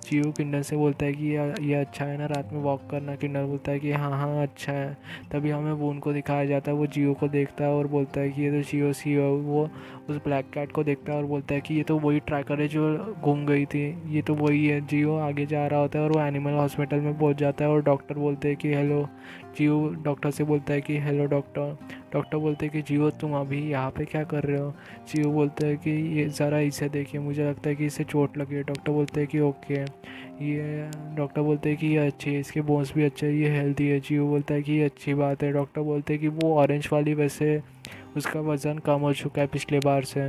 जियो किंडन से बोलता है कि ये अच्छा है ना रात में वॉक करना? किंडन बोलता है कि हाँ हाँ अच्छा है। तभी हमें वून को दिखाया जाता है, वो जियो को देखता है और बोलता है कि ये तो जियो वो उस ब्लैक कैट को देखता है और बोलता है कि ये तो वही ट्रैकर है जो गुम गई थी, ये तो वही है। जियो आगे जा रहा होता है और वो एनिमल हॉस्पिटल में पहुंच जाता है और डॉक्टर बोलते हैं कि हेलो। जियो डॉक्टर से बोलता है कि हेलो डॉक्टर। डॉक्टर बोलते हैं कि जियो तुम अभी यहाँ पे क्या कर रहे हो? जियो बोलता है कि ये ज़रा इसे देखिए, मुझे लगता है कि इसे चोट लगी है। डॉक्टर बोलते हैं कि ओके। ये डॉक्टर बोलते हैं कि ये अच्छी है, इसके बोन्स भी अच्छे है, ये हेल्दी है। जियो बोलता है कि ये अच्छी बात है। डॉक्टर बोलते हैं कि वो ऑरेंज वाली वैसे उसका वज़न कम हो चुका है पिछले बार से,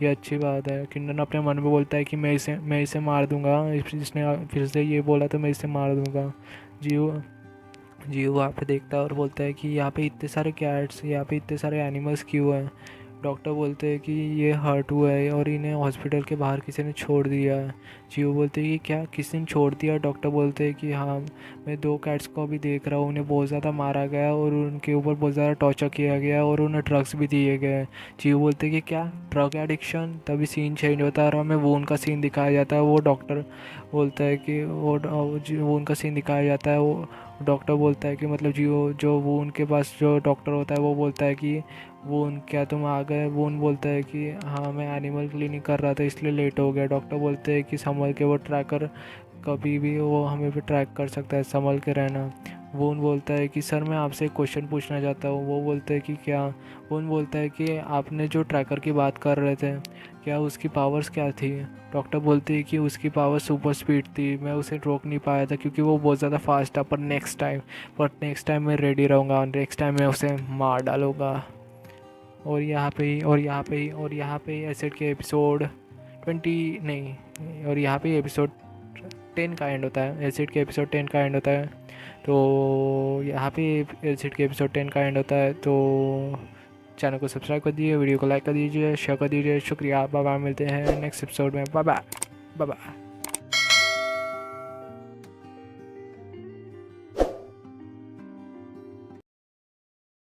ये अच्छी बात है। किंडन अपने मन में बोलता है कि मैं इसे मार दूंगा, इसने फिर से ये बोला तो मैं इसे मार दूंगा। जियो जियो वहाँ पे देखता है और बोलता है कि यहाँ पे इतने सारे कैट्स, यहाँ पे इतने सारे एनिमल्स क्यों हैं? डॉक्टर बोलते हैं कि ये हर्ट हुआ है और इन्हें हॉस्पिटल के बाहर किसी ने छोड़ दिया है। जियो बोलते हैं कि क्या किसी ने छोड़ दिया? डॉक्टर बोलते हैं कि हाँ, मैं 2 कैट्स को अभी देख रहा हूँ, उन्हें बहुत ज़्यादा मारा गया और उनके ऊपर बहुत ज़्यादा टॉर्चर किया गया और उन्हें ड्रग्स भी दिए गए। जियो बोलते हैं कि क्या ड्रग एडिक्शन? तभी सीन चेंज होता है और हमें वो उनका सीन दिखाया जाता है। वो डॉक्टर बोलता है कि वो उनका सीन दिखाया जाता है। वो डॉक्टर बोलता है कि मतलब जियो जो वो उनके पास जो डॉक्टर होता है वो बोलता है कि वो क्या तुम आ गए? वो बोलता है कि हाँ, मैं एनिमल क्लिनिक कर रहा था इसलिए लेट हो गया। डॉक्टर बोलते हैं कि संभल के, वो ट्रैकर कभी भी वो हमें भी ट्रैक कर सकता है, संभल के रहना। वो बोलता है कि सर मैं आपसे एक क्वेश्चन पूछना चाहता हूँ। वो बोलते हैं कि क्या? वो बोलता है कि आपने जो ट्रैकर की बात कर रहे थे, क्या उसकी पावर्स क्या थी? डॉक्टर बोलते हैं कि उसकी पावर सुपर स्पीड थी, मैं उसे रोक नहीं पाया था क्योंकि वो बहुत ज़्यादा फास्ट था। पर नेक्स्ट टाइम मैं रेडी रहूँगा, नेक्स्ट टाइम मैं उसे मार डालूँगा। और यहाँ पे ही एसिड के एपिसोड 20 नहीं, और यहाँ पे एपिसोड 10 का एंड होता है। एसिड के एपिसोड 10 का एंड होता है। तो यहाँ पे एसिड के एपिसोड 10 का एंड होता है। तो चैनल को सब्सक्राइब कर दीजिए, वीडियो को लाइक कर दीजिए, शेयर कर दीजिए। शुक्रिया, बाय बाय, मिलते हैं नेक्स्ट एपिसोड में। Bye bye, bye bye.